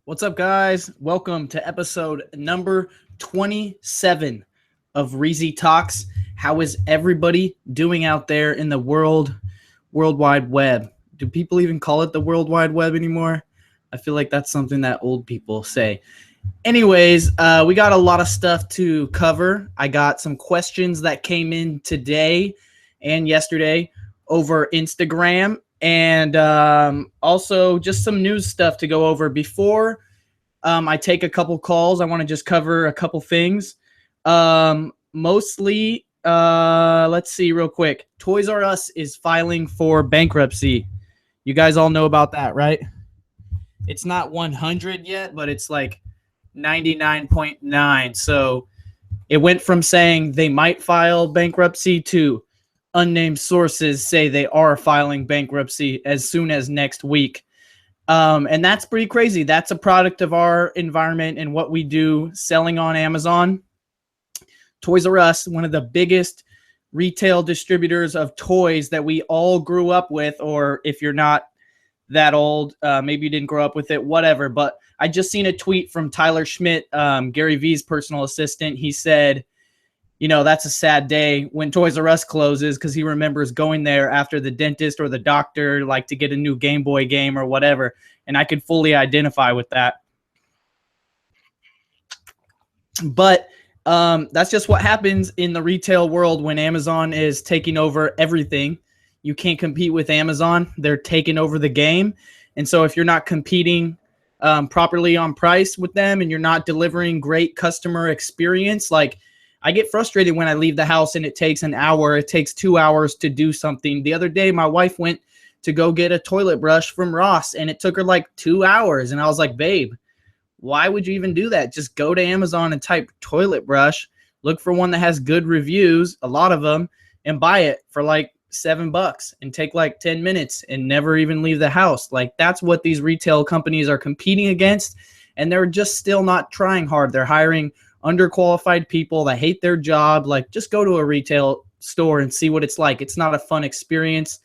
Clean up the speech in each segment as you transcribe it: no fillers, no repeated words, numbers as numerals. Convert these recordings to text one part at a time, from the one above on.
What's up, guys? Welcome to episode number 27 of Reezy Talks. How is everybody doing out there in the World Wide Web? Do people even call it the World Wide Web anymore? I feel like that's something that old people say. Anyways, we got a lot of stuff to cover. I got some questions that came in today and yesterday over Instagram. And also just some news stuff to go over before I take a couple calls. I want to just cover a couple things. Mostly, let's see real quick. Toys R Us is filing for bankruptcy. You guys all know about that, right? It's not 100 yet, but it's like 99.9. So it went from saying they might file bankruptcy to unnamed sources say they are filing bankruptcy as soon as next week. And that's pretty crazy. That's a product of our environment and what we do selling on Amazon. Toys R Us, one of the biggest retail distributors of toys that we all grew up with, or if you're not that old, maybe you didn't grow up with it, whatever. But I just seen a tweet from Tyler Schmidt, Gary V's personal assistant. He said, you know, that's a sad day when Toys R Us closes because he remembers going there after the dentist or the doctor, like to get a new Game Boy game or whatever. And I could fully identify with that. But that's just what happens in the retail world when Amazon is taking over everything. You can't compete with Amazon. They're taking over the game. And so if you're not competing properly on price with them and you're not delivering great customer experience, like I get frustrated when I leave the house and it takes an hour, it takes 2 hours to do something. The other day, my wife went to go get a toilet brush from Ross and it took her like 2 hours. And I was like, babe, why would you even do that? Just go to Amazon and type toilet brush, look for one that has good reviews, a lot of them, and buy it for like $7 and take like 10 minutes and never even leave the house. Like that's what these retail companies are competing against. And they're just still not trying hard. They're hiring underqualified people that hate their job. Like just go to a retail store and see what it's like. It's not a fun experience.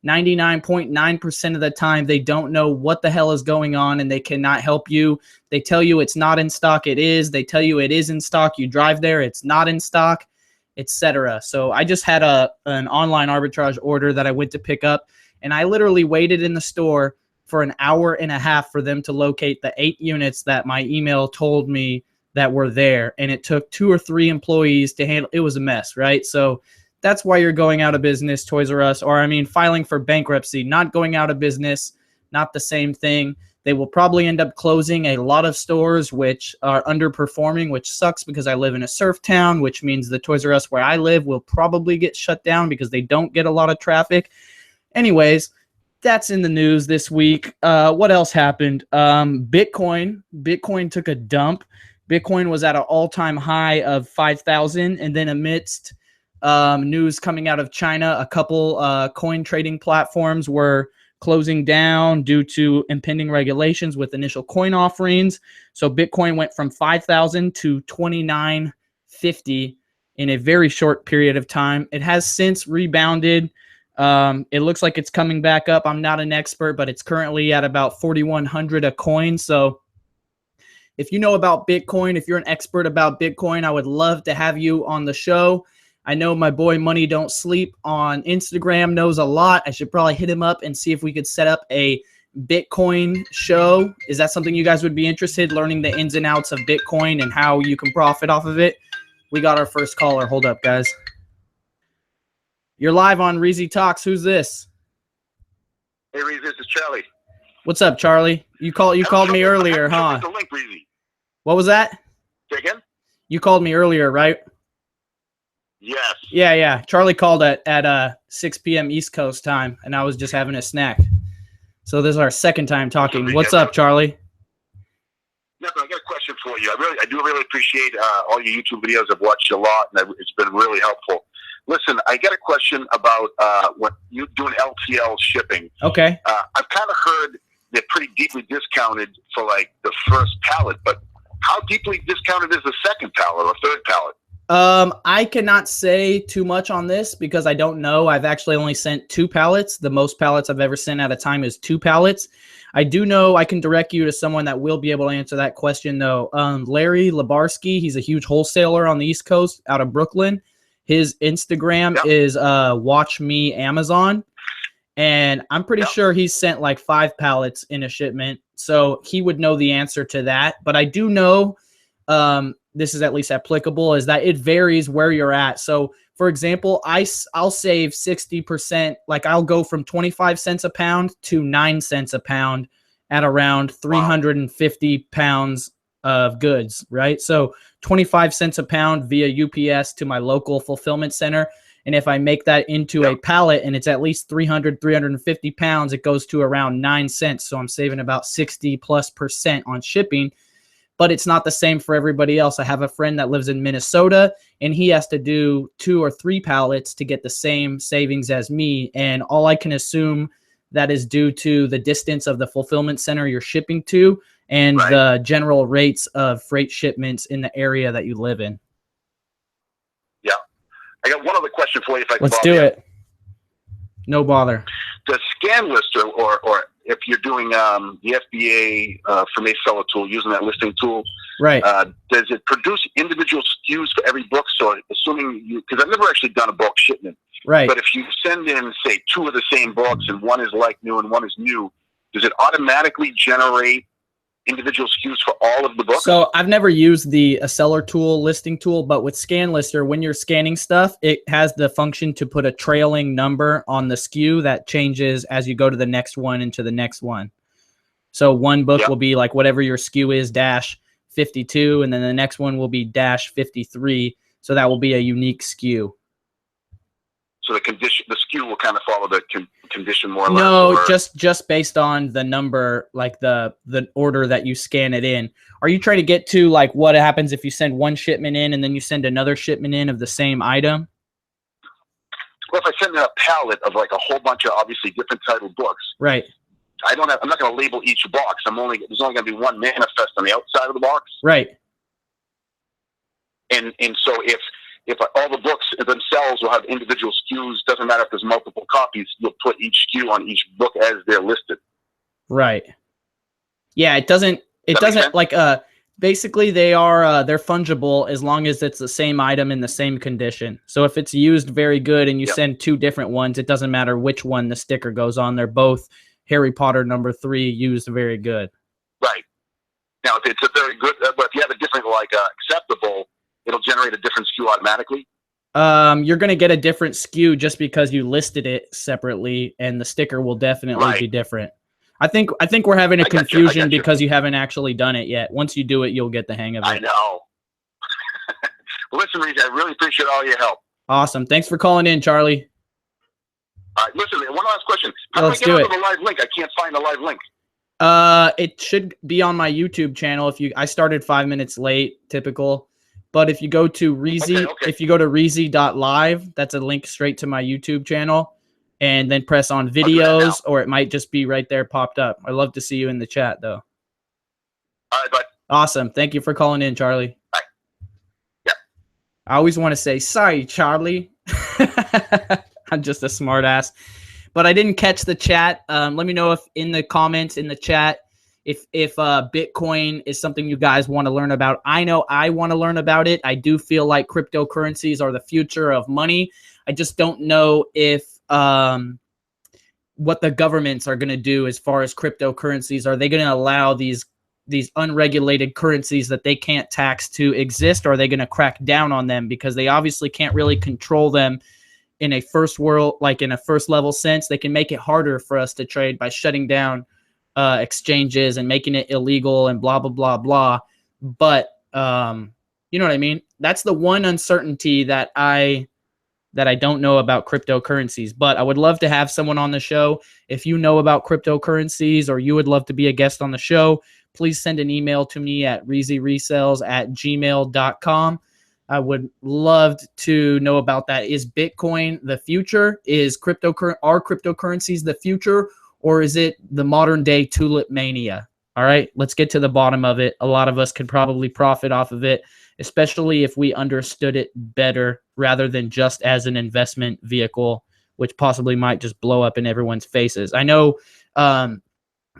99.9% of the time, they don't know what the hell is going on and they cannot help you. They tell you it's not in stock. It is. They tell you it is in stock. You drive there. It's not in stock, etc. So I just had an online arbitrage order that I went to pick up and I literally waited in the store for an hour and a half for them to locate the 8 units that my email told me that were there, and it took 2 or 3 employees to handle. It was a mess, right? So that's why you're going out of business, Toys R Us, or I mean filing for bankruptcy. Not going out of business, not the same thing. They will probably end up closing a lot of stores which are underperforming, which sucks because I live in a surf town, which means the Toys R Us where I live will probably get shut down because they don't get a lot of traffic. Anyways, that's in the news this week. What else happened? Bitcoin took a dump. Bitcoin was at an all-time high of 5,000, and then amidst news coming out of China, a couple coin trading platforms were closing down due to impending regulations with initial coin offerings. So Bitcoin went from 5,000 to 2,950 in a very short period of time. It has since rebounded. It looks like it's coming back up. I'm not an expert, but it's currently at about 4,100 a coin. So if you know about Bitcoin, if you're an expert about Bitcoin, I would love to have you on the show. I know my boy Money Don't Sleep on Instagram knows a lot. I should probably hit him up and see if we could set up a Bitcoin show. Is that something you guys would be interested in, learning the ins and outs of Bitcoin and how you can profit off of it? We got our first caller. Hold up, guys. You're live on Reezy Talks. Who's this? Hey, Reezy, this is Charlie. What's up, Charlie? You called me earlier, huh? The link, Reezy. What was that? Say again? You called me earlier, right? Yes. Yeah. Charlie called at 6 p.m. East Coast time, and I was just having a snack. So this is our second time talking. What's up, Charlie? Nothing. I got a question for you. I do really appreciate all your YouTube videos. I've watched a lot, and it's been really helpful. Listen, I got a question about what you doing LTL shipping. Okay. I've kind of heard they're pretty deeply discounted for like the first pallet, but how deeply discounted is the second pallet or third pallet? I cannot say too much on this because I don't know. I've actually only sent 2 pallets. The most pallets I've ever sent at a time is 2 pallets. I do know I can direct you to someone that will be able to answer that question, though. Larry Labarsky, he's a huge wholesaler on the East Coast out of Brooklyn. His Instagram is Watch Me Amazon. And I'm pretty sure he's sent like 5 pallets in a shipment. So he would know the answer to that. But I do know this is at least applicable, is that it varies where you're at. So, for example, I'll save 60%. Like I'll go from 25 cents a pound to 9 cents a pound at around 350 pounds of goods, right? So 25 cents a pound via UPS to my local fulfillment center. And if I make that into a pallet and it's at least 350 pounds, it goes to around 9 cents. So I'm saving about 60+% on shipping. But it's not the same for everybody else. I have a friend that lives in Minnesota, and he has to do 2 or 3 pallets to get the same savings as me. And all I can assume that is due to the distance of the fulfillment center you're shipping to and the general rates of freight shipments in the area that you live in. Yeah. I got one other question for you, if I can. Let's do it. No bother. The scan lister, or if you're doing the FBA from a seller tool, using that listing tool, does it produce individual SKUs for every book? So assuming because I've never actually done a bulk shipment, but if you send in, say, 2 of the same books and one is like new and one is new, does it automatically generate individual SKUs for all of the books? So I've never used the seller tool, listing tool, but with Scan Lister, when you're scanning stuff, it has the function to put a trailing number on the SKU that changes as you go to the next one and to the next one. So one book will be like whatever your SKU is, -52, and then the next one will be -53. So that will be a unique SKU. So the SKU will kind of follow the condition more or less? No, just based on the number, like the order that you scan it in. Are you trying to get to like what happens if you send one shipment in and then you send another shipment in of the same item? Well, if I send in a pallet of like a whole bunch of obviously different titled books, right? I'm not going to label each box. There's only going to be one manifest on the outside of the box, right? And so if all the books themselves will have individual SKUs, doesn't matter if there's multiple copies, you'll put each SKU on each book as they're listed. Right. Yeah, it doesn't like basically they're fungible as long as it's the same item in the same condition. So if it's used very good and you send 2 different ones, it doesn't matter which one the sticker goes on. They're both Harry Potter #3 used very good. Right. Now, if it's a very good, but if you have a different acceptable, it'll generate a different SKU automatically? You're going to get a different SKU just because you listed it separately, and the sticker will definitely be different. I think we're having a confusion because you haven't actually done it yet. Once you do it, you'll get the hang of it. I know. Well, listen, Reezy, I really appreciate all your help. Awesome. Thanks for calling in, Charlie. All right, listen, one last question. How do I get onto the live link? I can't find the live link. It should be on my YouTube channel. I started 5 minutes late, typical. But if you go to Reezy, if you go to Reezy.live, that's a link straight to my YouTube channel, and then press on videos, or it might just be right there popped up. I'd love to see you in the chat, though. All right, bud. Awesome. Thank you for calling in, Charlie. Bye. Yeah. I always want to say, sorry, Charlie. I'm just a smart ass. But I didn't catch the chat. Let me know if in the comments, in the chat, if Bitcoin is something you guys want to learn about. I know I want to learn about it. I do feel like cryptocurrencies are the future of money. I just don't know if what the governments are going to do as far as cryptocurrencies. Are they going to allow these unregulated currencies that they can't tax to exist, or are they going to crack down on them because they obviously can't really control them in a first world, like in a first level sense? They can make it harder for us to trade by shutting down exchanges and making it illegal and blah, blah, blah, blah. But you know what I mean? That's the one uncertainty that I don't know about cryptocurrencies. But I would love to have someone on the show. If you know about cryptocurrencies or you would love to be a guest on the show, please send an email to me at reezyresells@gmail.com. I would love to know about that. Is Bitcoin the future? Is are cryptocurrencies the future? Or is it the modern day tulip mania? All right, let's get to the bottom of it. A lot of us could probably profit off of it, especially if we understood it better rather than just as an investment vehicle, which possibly might just blow up in everyone's faces. I know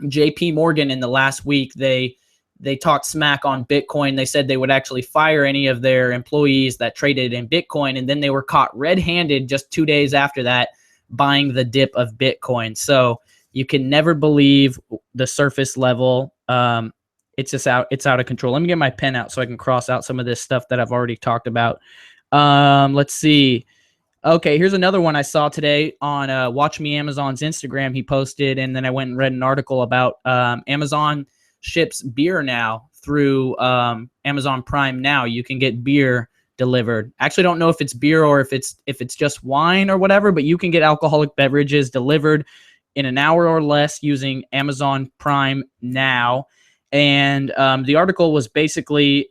JP Morgan in the last week, they talked smack on Bitcoin. They said they would actually fire any of their employees that traded in Bitcoin, and then they were caught red-handed just 2 days after that buying the dip of Bitcoin. So you can never believe the surface level. It's just it's out of control. Let me get my pen out so I can cross out some of this stuff that I've already talked about. Let's see. Okay, here's another one I saw today on Watch Me Amazon's Instagram. He posted, and then I went and read an article about Amazon ships beer now through Amazon Prime now. You can get beer delivered. Actually, don't know if it's beer or if it's just wine or whatever, but you can get alcoholic beverages delivered in an hour or less using Amazon Prime now. And the article was basically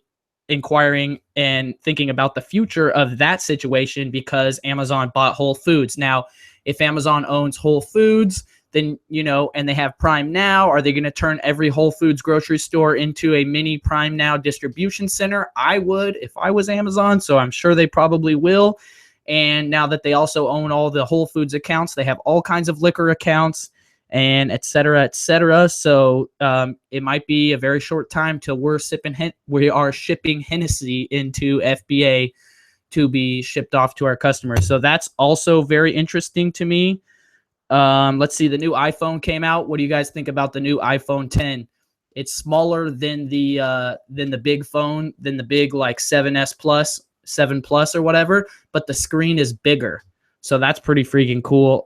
inquiring and thinking about the future of that situation because Amazon bought Whole Foods. Now, if Amazon owns Whole Foods, then, and they have Prime Now, are they going to turn every Whole Foods grocery store into a mini Prime Now distribution center? I would if I was Amazon, so I'm sure they probably will. And now that they also own all the Whole Foods accounts, they have all kinds of liquor accounts and et cetera, et cetera. So it might be a very short time till we are shipping Hennessy into FBA to be shipped off to our customers. So that's also very interesting to me. Let's see. The new iPhone came out. What do you guys think about the new iPhone 10? It's smaller than the big phone, than the big like 7S Plus, 7 Plus or whatever, but the screen is bigger. So that's pretty freaking cool.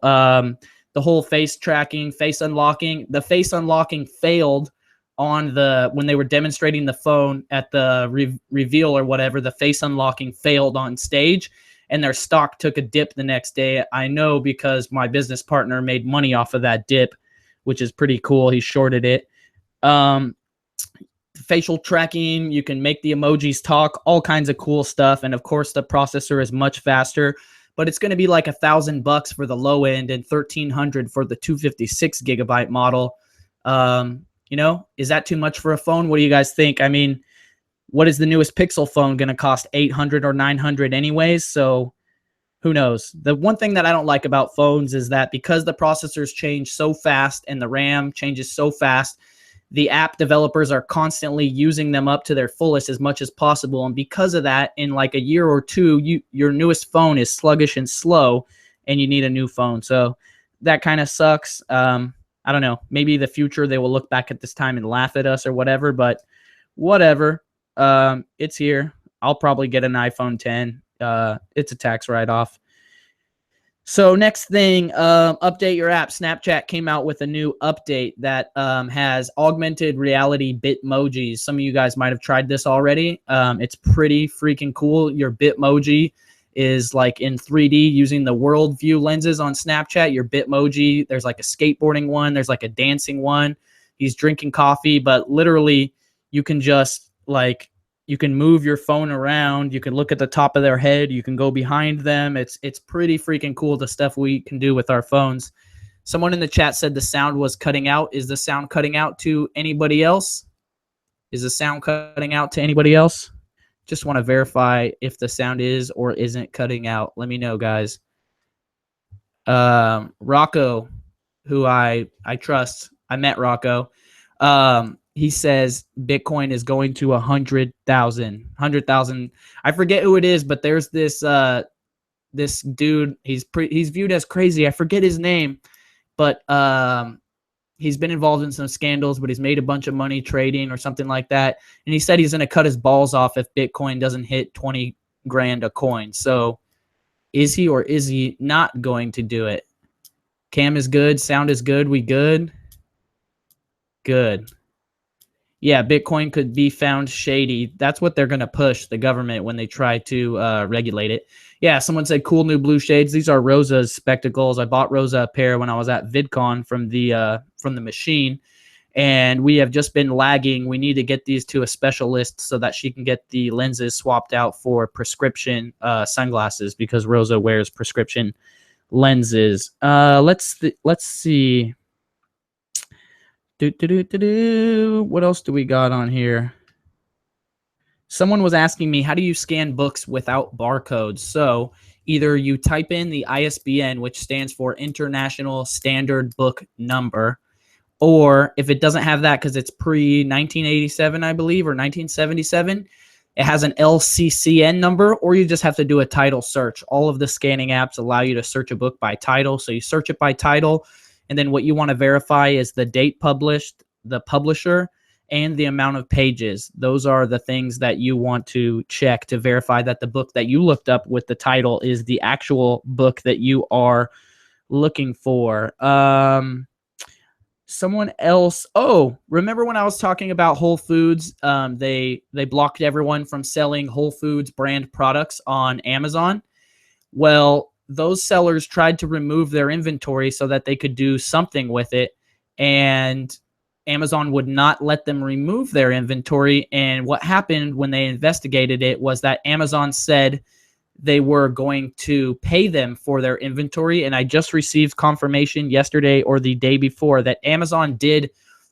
The whole face tracking, face unlocking. The face unlocking failed on when they were demonstrating the phone at the reveal or whatever. The face unlocking failed on stage, and their stock took a dip the next day. I know because my business partner made money off of that dip, which is pretty cool. He shorted it. Facial tracking, you can make the emojis talk, all kinds of cool stuff. And of course, the processor is much faster. But it's going to be like $1,000 for the low end and $1,300 for the 256 gigabyte model. Is that too much for a phone? What do you guys think? I mean, what is the newest Pixel phone going to cost? $800 or $900 anyways? So who knows? The one thing that I don't like about phones is that because the processors change so fast and the RAM changes so fast, the app developers are constantly using them up to their fullest as much as possible. And because of that, in like a year or two, your newest phone is sluggish and slow and you need a new phone. So that kind of sucks. I don't know. Maybe in the future they will look back at this time and laugh at us or whatever, but whatever. It's here. I'll probably get an iPhone 10. It's a tax write-off. So next thing, update your app. Snapchat came out with a new update that has augmented reality Bitmojis. Some of you guys might have tried this already. It's pretty freaking cool. Your Bitmoji is like in 3D using the world view lenses on Snapchat. Your Bitmoji, there's like a skateboarding one. There's like a dancing one. He's drinking coffee, but literally you can just like, you can move your phone around. You can look at the top of their head. You can go behind them. It's pretty freaking cool, the stuff we can do with our phones. Someone in the chat said the sound was cutting out. Is the sound cutting out to anybody else? Is the sound cutting out to anybody else? Just want to verify if the sound is or isn't cutting out. Let me know, guys. Rocco, who I trust. I met Rocco. He says Bitcoin is going to 100,000. I forget who it is, but there's this this dude. He's viewed as crazy. I forget his name, but he's been involved in some scandals, but he's made a bunch of money trading or something like that. And he said he's going to cut his balls off if Bitcoin doesn't hit 20 grand a coin. So is he or is he not going to do it? Cam is good. Sound is good. We good? Good. Yeah, Bitcoin could be found shady. That's what they're going to push, the government, when they try to regulate it. Yeah, someone said cool new blue shades. These are Rosa's spectacles. I bought Rosa a pair when I was at VidCon from the machine, and we have just been lagging. We need to get these to a specialist so that she can get the lenses swapped out for prescription sunglasses because Rosa wears prescription lenses. Let's see. What else do we got on here? Someone was asking me, how do you scan books without barcodes? So either you type in the ISBN, which stands for International Standard Book Number, Or if it doesn't have that because it's pre 1987, I believe, or 1977, it has an LCCN number, or you just have to do a title search. All of the scanning apps allow you to search a book by title. So you search it by title, and then what you want to verify is the date published, the publisher, and the amount of pages. Those are the things that you want to check to verify that the book that you looked up with the title is the actual book that you are looking for. Someone else. Oh, remember when I was talking about Whole Foods? They blocked everyone from selling Whole Foods brand products on Amazon. Well, those sellers tried to remove their inventory so that they could do something with it, and Amazon would not let them remove their inventory. And what happened when they investigated it was that Amazon said they were going to pay them for their inventory. And I just received confirmation yesterday or the day before that Amazon did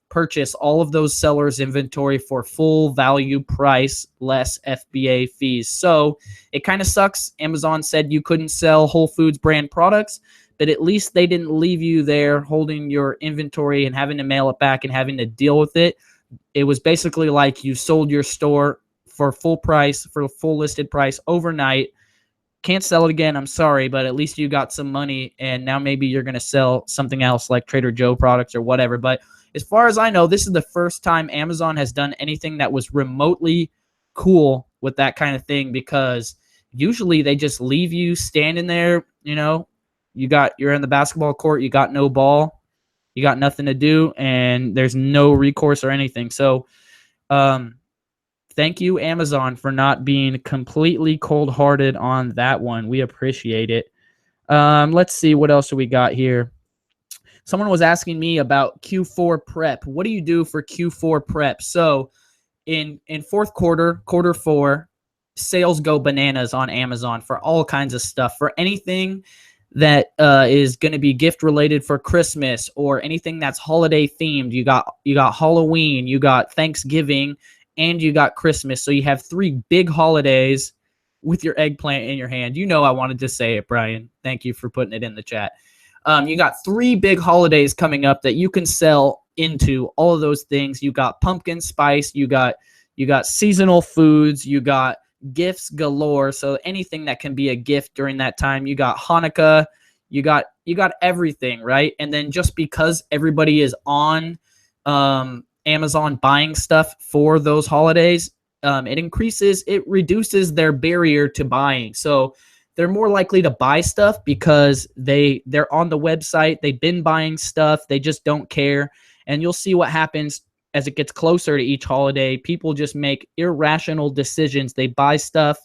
purchase all of those sellers' inventory for full value price, less FBA fees. So it kind of sucks. Amazon said you couldn't sell Whole Foods brand products, but at least they didn't leave you there holding your inventory and having to mail it back and having to deal with it. It was basically like you sold your store for full price, for full listed price overnight. Can't sell it again, I'm sorry, but at least you got some money, and now maybe you're going to sell something else like Trader Joe products or whatever. But as far as I know, this is the first time Amazon has done anything that was remotely cool with that kind of thing, because usually they just leave you standing there. You're in the basketball court, you got no ball, you got nothing to do, and there's no recourse or anything. So thank you, Amazon, for not being completely cold-hearted on that one. We appreciate it. Let's see, what else do we got here? Someone was asking me about Q4 prep. What do you do for Q4 prep? So in fourth quarter, quarter four, sales go bananas on Amazon for all kinds of stuff. For anything that is going to be gift related for Christmas, or anything that's holiday themed. You got Halloween, you got Thanksgiving, and you got Christmas. So you have 3 big holidays with your eggplant in your hand. I wanted to say it, Brian. Thank you for putting it in the chat. You got 3 big holidays coming up that you can sell into. All of those things. You got pumpkin spice. You got seasonal foods. You got gifts galore. So anything that can be a gift during that time. You got Hanukkah. You got everything, right? And then just because everybody is on Amazon buying stuff for those holidays, it reduces their barrier to buying. So they're more likely to buy stuff because they're on the website. They've been buying stuff. They just don't care. And you'll see what happens as it gets closer to each holiday. People just make irrational decisions. They buy stuff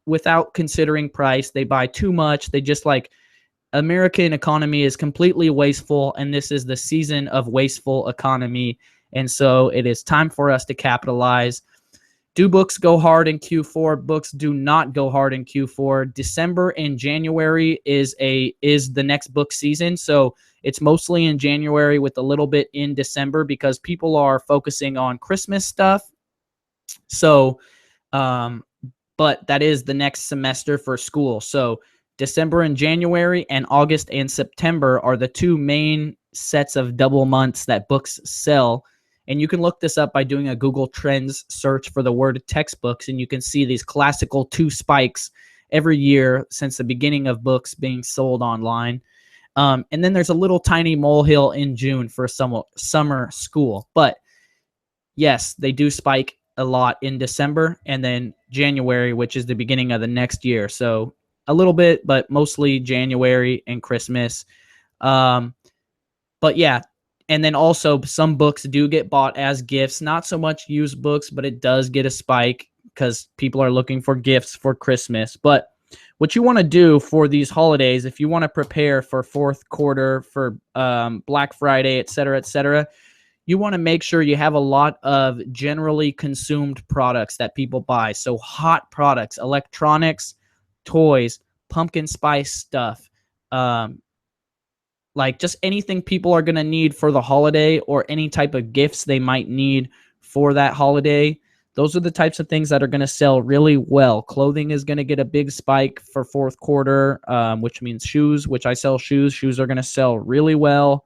without considering price. They buy too much. They just American economy is completely wasteful, and this is the season of wasteful economy. And so it is time for us to capitalize. Do books go hard in Q4? Books do not go hard in Q4. December and January is the next book season. So it's mostly in January with a little bit in December because people are focusing on Christmas stuff. So, but that is the next semester for school. So December and January, and August and September are the 2 main sets of double months that books sell. And you can look this up by doing a Google Trends search for the word textbooks, and you can see these classical 2 spikes every year since the beginning of books being sold online. And then there's a little tiny molehill in June for summer school. But yes, they do spike a lot in December, and then January, which is the beginning of the next year. So a little bit, but mostly January and Christmas. But yeah, and then also some books do get bought as gifts. Not so much used books, but it does get a spike because people are looking for gifts for Christmas. But what you want to do for these holidays, if you want to prepare for fourth quarter, for Black Friday, et cetera, you want to make sure you have a lot of generally consumed products that people buy. So hot products, electronics, toys, pumpkin spice stuff, just anything people are going to need for the holiday, or any type of gifts they might need for that holiday. Those are the types of things that are going to sell really well. Clothing is going to get a big spike for fourth quarter, which means shoes, which I sell shoes. Shoes are going to sell really well.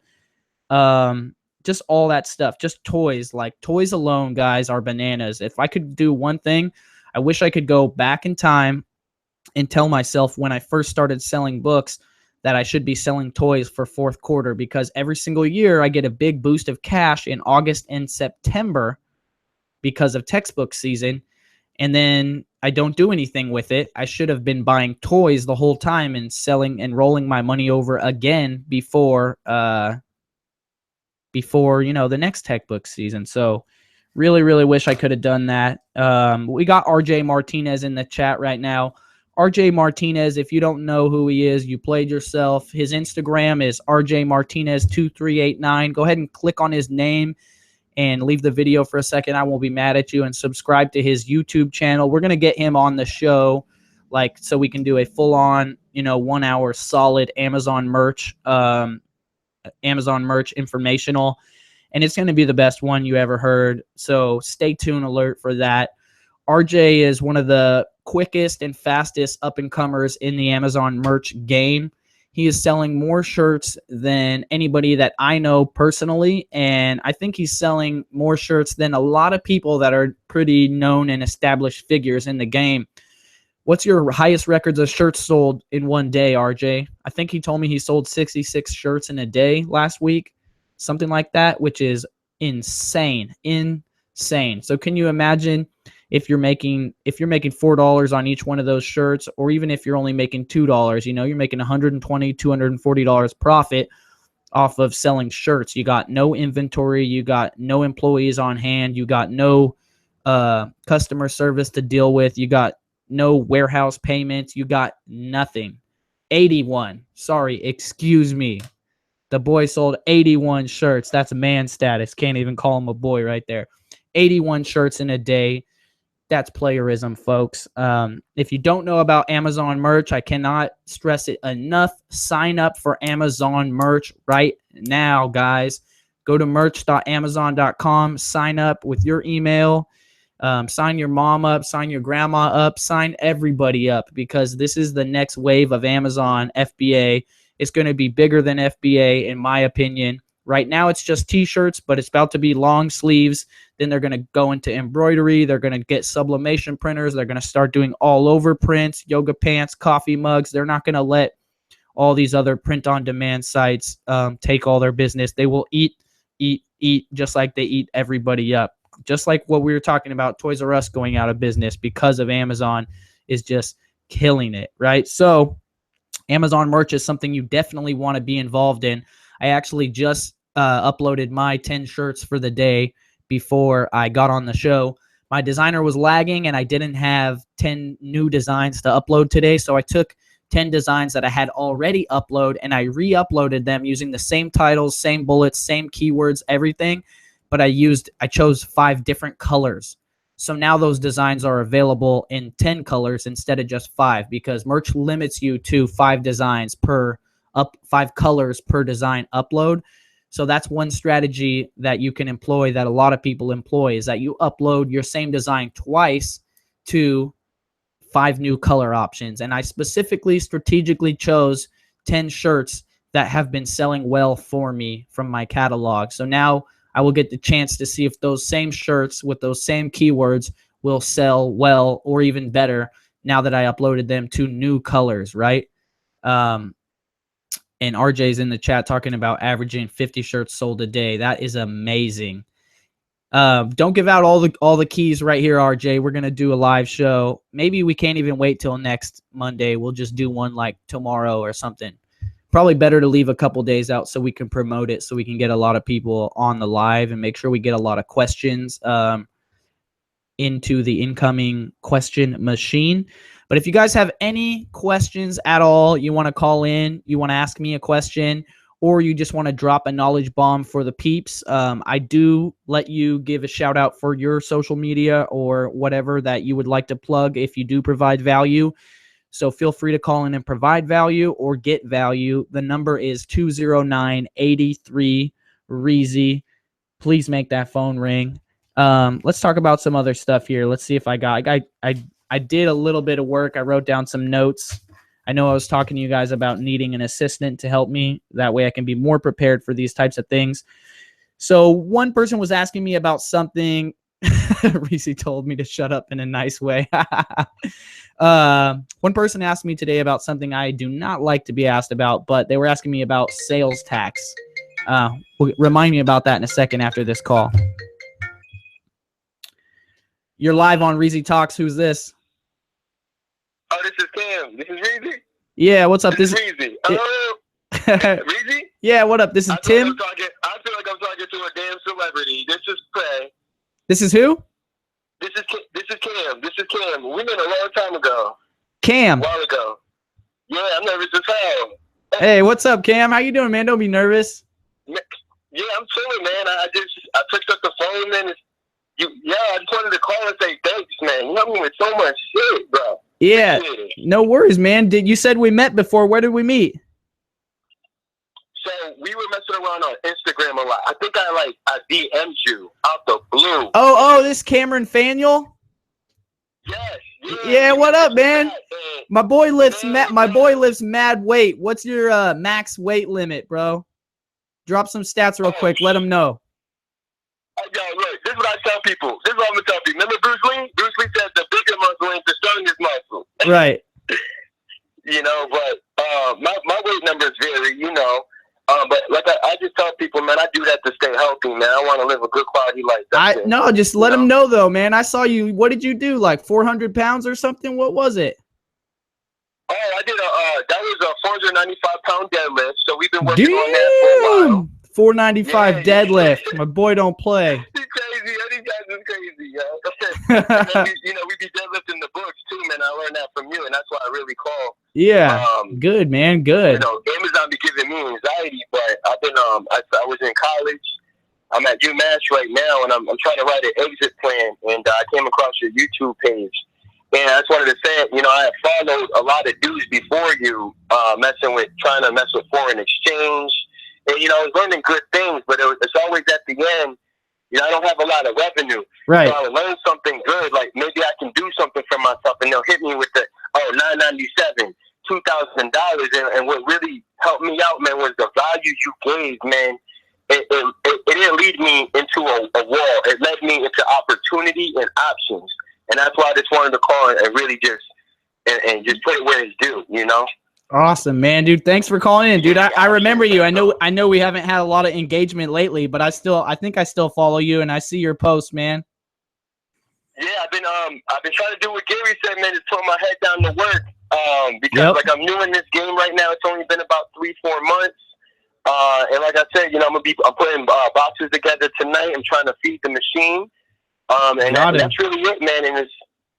just all that stuff, just toys. Like toys alone, guys, are bananas. If I could do one thing, I wish I could go back in time and tell myself when I first started selling books that I should be selling toys for fourth quarter, because every single year I get a big boost of cash in August and September because of textbook season. And then I don't do anything with it. I should have been buying toys the whole time and selling and rolling my money over again before the next textbook season. So really, really wish I could have done that. We got RJ Martinez in the chat right now. RJ Martinez, if you don't know who he is, you played yourself. His Instagram is RJ Martinez 2389. Go ahead and click on his name and leave the video for a second. I won't be mad at you, and subscribe to his YouTube channel. We're going to get him on the show, so we can do a full-on, 1 hour solid Amazon merch informational, and it's going to be the best one you ever heard. So stay tuned, alert for that. RJ is one of the quickest and fastest up-and-comers in the Amazon merch game. He is selling more shirts than anybody that I know personally, and I think he's selling more shirts than a lot of people that are pretty known and established figures in the game. What's your highest records of shirts sold in one day, RJ? I think he told me he sold 66 shirts in a day last week, something like that, which is insane. So can you imagine if you're making $4 on each one of those shirts, or even if you're only making $2, you're making $120, $240 profit off of selling shirts. You got no inventory, you got no employees on hand, you got no customer service to deal with, you got no warehouse payments, you got nothing. 81. Sorry, excuse me. The boy sold 81 shirts. That's a man status. Can't even call him a boy right there. 81 shirts in a day. That's playerism, folks. If you don't know about Amazon merch, I cannot stress it enough. Sign up for Amazon merch right now, guys. Go to merch.amazon.com. Sign up with your email. Sign your mom up. Sign your grandma up. Sign everybody up, because this is the next wave of Amazon FBA. It's going to be bigger than FBA, in my opinion. Right now, it's just T-shirts, but it's about to be long sleeves. Then they're going to go into embroidery. They're going to get sublimation printers. They're going to start doing all-over prints, yoga pants, coffee mugs. They're not going to let all these other print-on-demand sites take all their business. They will eat, just like they eat everybody up. Just like what we were talking about, Toys R Us going out of business because of Amazon is just killing it, right? So Amazon merch is something you definitely want to be involved in. I actually just uploaded my 10 shirts for the day before I got on the show. My designer was lagging, and I didn't have 10 new designs to upload today, so I took 10 designs that I had already uploaded, and I re-uploaded them using the same titles, same bullets, same keywords, everything, but I chose 5 different colors. So now those designs are available in 10 colors instead of just 5, because merch limits you to 5 designs per 5 colors per design upload. So that's one strategy that you can employ, that a lot of people employ, is that you upload your same design twice to 5 new color options. And I strategically chose 10 shirts that have been selling well for me from my catalog. So now I will get the chance to see if those same shirts with those same keywords will sell well or even better now that I uploaded them to new colors, right? And RJ's in the chat talking about averaging 50 shirts sold a day. That is amazing. Don't give out all the keys right here, RJ. We're going to do a live show. Maybe we can't even wait till next Monday. We'll just do one like tomorrow or something. Probably better to leave a couple days out so we can promote it, so we can get a lot of people on the live and make sure we get a lot of questions into the incoming question machine. But if you guys have any questions at all, you want to call in, you want to ask me a question, or you just want to drop a knowledge bomb for the peeps, I do let you give a shout out for your social media or whatever that you would like to plug if you do provide value. So feel free to call in and provide value or get value. The number is 209-83 Reezy. Please make that phone ring. Let's talk about some other stuff here. Let's see if I did a little bit of work. I wrote down some notes. I know I was talking to you guys about needing an assistant to help me. That way I can be more prepared for these types of things. So one person was asking me about something. Reezy told me to shut up in a nice way. One person asked me today about something I do not like to be asked about, but they were asking me about sales tax. Remind me about that in a second after this call. You're live on Reezy Talks. Who's this? Oh, this is Cam. This is Reezy. Yeah, what's up? This is Reezy. Hello. Reezy? Yeah, what up? This is Tim. I feel like I'm talking to a damn celebrity. This is Clay. This is who? This is Cam. This is Cam. We met a long time ago. Cam. A while ago. Yeah, I'm nervous as hell. Hey, what's up, Cam? How you doing, man? Don't be nervous. Yeah, I'm chilling, man. I picked up the phone, man. I just wanted to call and say thanks, man. You helped me with so much shit, bro. Yeah, no worries, man. You said we met before. Where did we meet? So we were messing around on Instagram a lot. I think I DM'd you out the blue. Oh, this Cameron Faniel? Yes. Yeah, what up, man? My boy lifts mad weight. What's your max weight limit, bro? Drop some stats real quick. Let them know. Yo, look, this is what I tell people. This is what I'm gonna tell people. Remember Bruce Lee? Bruce Lee said the bigger muscle ain't the strongest muscle. Right. But my weight numbers vary, but like I just tell people, man, I do that to stay healthy, man. I want to live a good quality life. Just let them know though, man. I saw you. What did you do? Like 400 pounds or something? What was it? Oh, I did that was a 495-pound deadlift. So we've been working on that for a while. 495 deadlift. My boy don't play. He's crazy. These guys is crazy, yo. We be deadlifting the books too, man. I learned that from you, and that's why I really call. Yeah. Good, man. Good. Amazon be giving me anxiety, but I've been I was in college. I'm at UMass right now, and I'm trying to write an exit plan, and I came across your YouTube page. And I just wanted to say, I have followed a lot of dudes before you, trying to mess with foreign exchange. And, I was learning good things, but it's always at the end, I don't have a lot of revenue. Right. So I would learn something good, like maybe I can do something for myself, and they'll hit me with the, $997, $2,000. And what really helped me out, man, was the value you gave, man. It didn't lead me into a wall. It led me into opportunity and options. And that's why I just wanted to call and really just put it where it's due, Awesome, man, dude. Thanks for calling in, dude. I remember you. I know we haven't had a lot of engagement lately, but I think I still follow you and I see your posts, man. Yeah, I've been trying to do what Gary said, man, just put my head down to work. Because I'm new in this game right now. It's only been about 3-4 months. And like I said, I'm putting boxes together tonight. I'm trying to feed the machine. And that's really it, man. And it's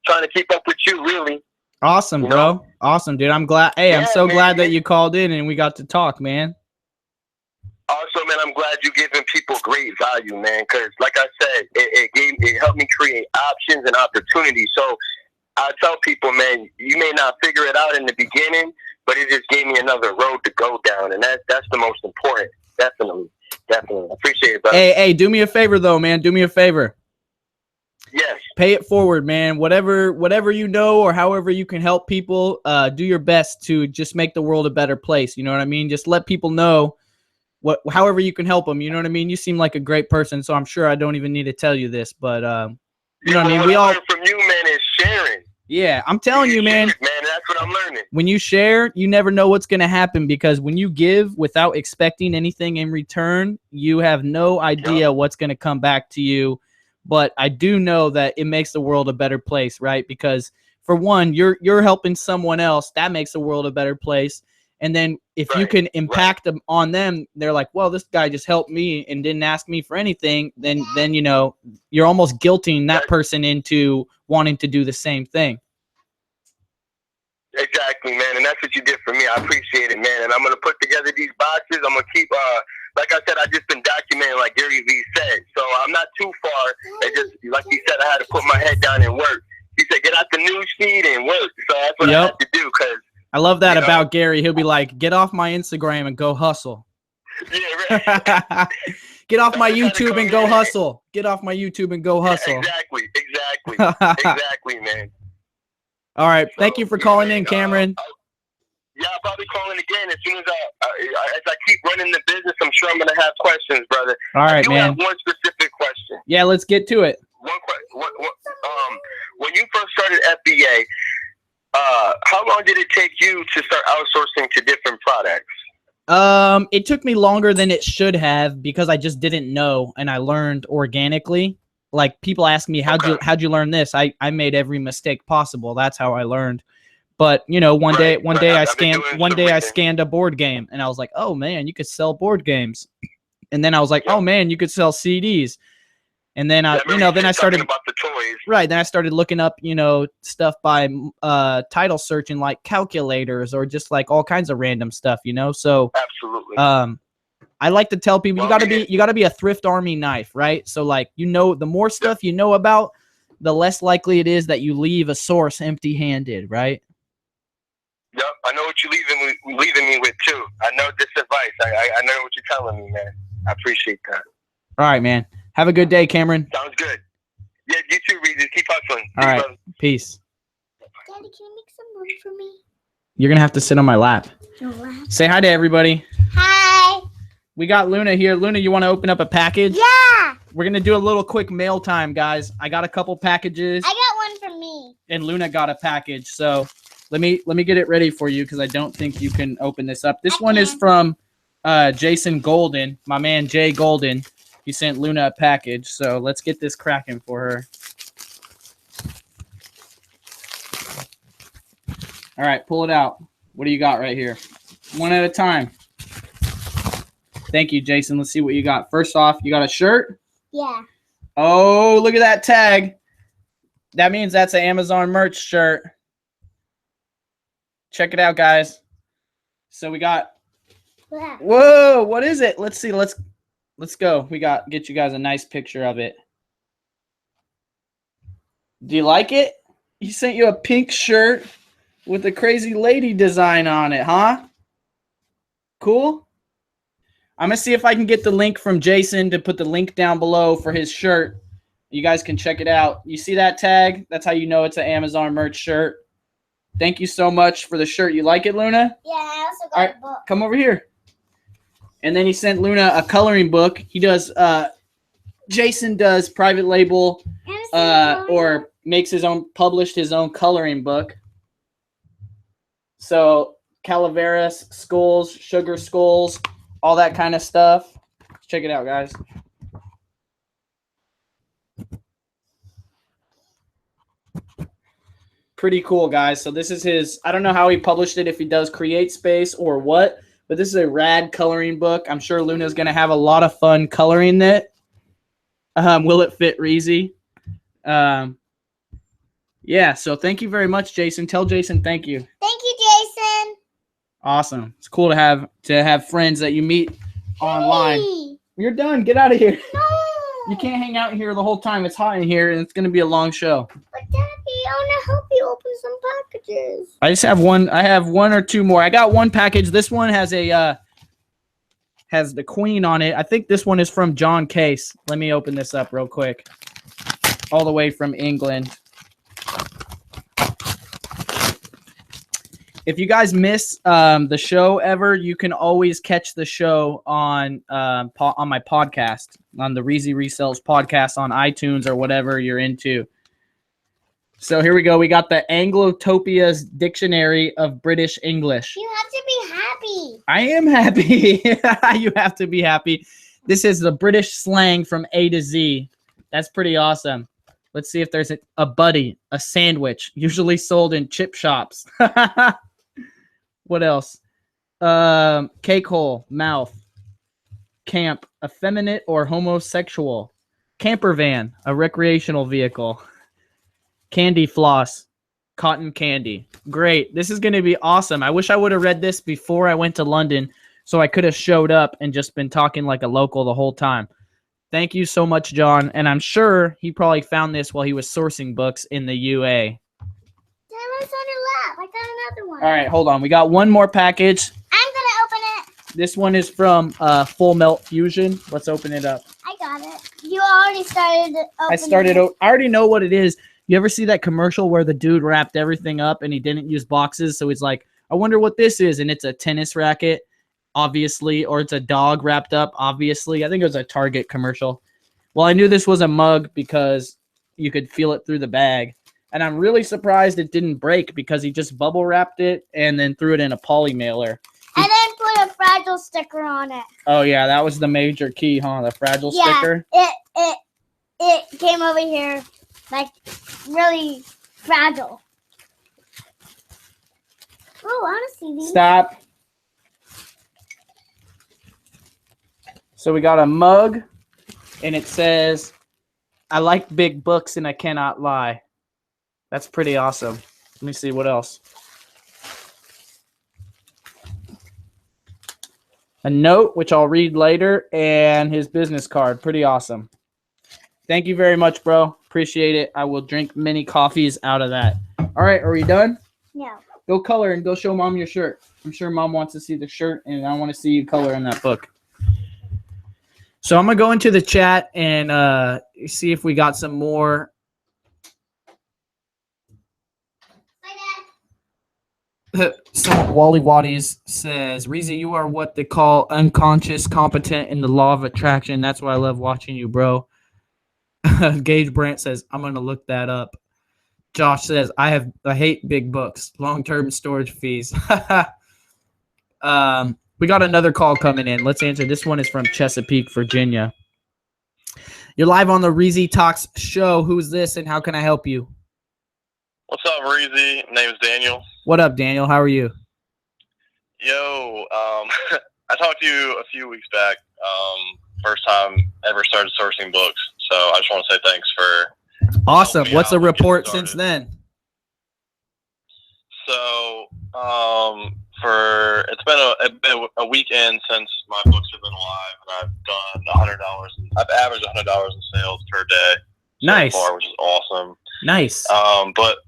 trying to keep up with you, really. Awesome, bro. Awesome, dude. I'm glad. Hey, I'm so glad that you called in and we got to talk, man. Also, man, I'm glad you're giving people great value, man. Because, like I said, it helped me create options and opportunities. So I tell people, man, you may not figure it out in the beginning, but it just gave me another road to go down, and that's the most important. Definitely. I appreciate it, brother. Hey, do me a favor though, man. Do me a favor. Yes. Pay it forward, man. Whatever you know or however you can help people, do your best to just make the world a better place. You know what I mean? Just let people know however you can help them. You know what I mean? You seem like a great person, so I'm sure I don't even need to tell you this, but you know what I mean? We all from you, man, is sharing. Yeah, I'm telling you, man. Man, that's what I'm learning. When you share, you never know what's going to happen, because when you give without expecting anything in return, you have no idea what's going to come back to you. But I do know that it makes the world a better place, right? Because for one, you're helping someone else. That makes the world a better place. And then if you can impact them on them, they're like, well, this guy just helped me and didn't ask me for anything. Then you're almost guilting that person into wanting to do the same thing. Exactly, man. And that's what you did for me. I appreciate it, man. And I'm going to put together these boxes. I'm going to keep, like I said, I just been documenting like Gary Vee said. So I'm not too far. It just, like he said, I had to put my head down and work. He said, get out the news feed and work. So that's what I had to do. Cause I love that about Gary. He'll be like, get off my Instagram and go hustle. Yeah, right. Get off my YouTube and go hustle. Get off my YouTube and go hustle. Exactly, man. All right. Thank you for calling in, Cameron. Yeah, I'll probably call in again as soon as I keep running the business. I'm sure I'm gonna have questions, brother. All right, I do have one specific question. Yeah, let's get to it. One question. When you first started FBA, how long did it take you to start outsourcing to different products? It took me longer than it should have because I just didn't know, and I learned organically. Like, people ask me, how'd you learn this? I made every mistake possible. That's how I learned. But, you know, one day I scanned a board game, and I was like, oh man, you could sell board games. And then I was like, oh man, you could sell CDs. And then then I started about the toys. Right. Then I started looking up, stuff by title searching, like calculators or just like all kinds of random stuff, So absolutely. I like to tell people you gotta be a thrift army knife, right? So like, the more stuff you know about, the less likely it is that you leave a source empty-handed, right? Yep, I know what you're leaving me with too. I know this advice. I know what you're telling me, man. I appreciate that. All right, man. Have a good day, Cameron. Sounds good. Yeah, you too, Reezy. Keep hustling. All right. Peace. Daddy, can you make some room for me? You're going to have to sit on my lap. Your lap? Say hi to everybody. Hi. We got Luna here. Luna, you want to open up a package? Yeah. We're going to do a little quick mail time, guys. I got a couple packages. I got one for me. And Luna got a package. So let me get it ready for you because I don't think you can open this up. This one is from Jason Golden, my man Jay Golden. He sent Luna a package, so let's get this cracking for her. All right, pull it out. What do you got right here? One at a time. Thank you, Jason. Let's see what you got. First off, you got a shirt? Yeah. Oh, look at that tag. That means that's an Amazon merch shirt. Check it out, guys. So we got... Yeah. Whoa, what is it? Let's see. Let's go. We get you guys a nice picture of it. Do you like it? He sent you a pink shirt with a crazy lady design on it, huh? Cool? I'm going to see if I can get the link from Jason to put the link down below for his shirt. You guys can check it out. You see that tag? That's how you know it's an Amazon merch shirt. Thank you so much for the shirt. You like it, Luna? Yeah, I also got a book. Come over here. And then he sent Luna a coloring book. He does, Jason does private label or published his own coloring book. So Calaveras, skulls, sugar skulls, all that kind of stuff. Check it out, guys. Pretty cool, guys. So this is his, I don't know how he published it, if he does Create Space or what. But this is a rad coloring book. I'm sure Luna's going to have a lot of fun coloring it. Will it fit Reezy? Yeah, so thank you very much, Jason. Tell Jason thank you. Thank you, Jason. Awesome. It's cool to have friends that you meet online. Hey. You're done. Get out of here. No. You can't hang out here the whole time. It's hot in here, and it's going to be a long show. But Daddy, I want to help you open some packages. I just have one. I have one or two more. I got one package. This one has has the Queen on it. I think this one is from John Case. Let me open this up real quick. All the way from England. If you guys miss the show ever, you can always catch the show on my podcast, on the Reezy Resells podcast on iTunes or whatever you're into. So here we go. We got the Anglotopia's Dictionary of British English. You have to be happy. I am happy. You have to be happy. This is the British slang from A to Z. That's pretty awesome. Let's see if there's a buddy, a sandwich, usually sold in chip shops. What else? Cake hole, mouth. Camp, effeminate or homosexual. Camper van, a recreational vehicle. Candy floss, cotton candy. Great. This is going to be awesome. I wish I would have read this before I went to London so I could have showed up and just been talking like a local the whole time. Thank you so much, John. And I'm sure he probably found this while he was sourcing books in the UA. What's on your lap? I got another one. All right, hold on. We got one more package. I'm going to open it. This one is from Full Melt Fusion. Let's open it up. I got it. You already started opening it. I already know what it is. You ever see that commercial where the dude wrapped everything up and he didn't use boxes? So he's like, I wonder what this is. And it's a tennis racket, obviously, or it's a dog wrapped up, obviously. I think it was a Target commercial. Well, I knew this was a mug because you could feel it through the bag. And I'm really surprised it didn't break because he just bubble wrapped it and then threw it in a poly mailer. And then put a fragile sticker on it. Oh, yeah, that was the major key, huh? The fragile sticker? It came over here like really fragile. Oh, I want to see these. Stop. So we got a mug, and it says, I like big books and I cannot lie. That's pretty awesome. Let me see what else. A note, which I'll read later, and his business card. Pretty awesome. Thank you very much, bro. Appreciate it. I will drink many coffees out of that. All right, are we done? No. Go color and go show mom your shirt. I'm sure mom wants to see the shirt, and I want to see you color in that book. So I'm going to go into the chat and see if we got some more. Some Wally Waddies says, Reezy, you are what they call unconscious competent in the law of attraction. That's why I love watching you, bro. Gage Brandt says, I'm going to look that up. Josh says, I hate big books, long-term storage fees. We got another call coming in. Let's answer. This one is from Chesapeake, Virginia. You're live on the Reezy Talks show. Who's this and how can I help you? What's up, Reezy? My name is Daniel. What up, Daniel? How are you? Yo, I talked to you a few weeks back. First time ever started sourcing books. So I just want to say thanks for awesome. What's the report started. since then? So it's been a weekend since my books have been live, and I've done $100. I've averaged $100 in sales per day. Nice. So far, which is awesome. Nice. But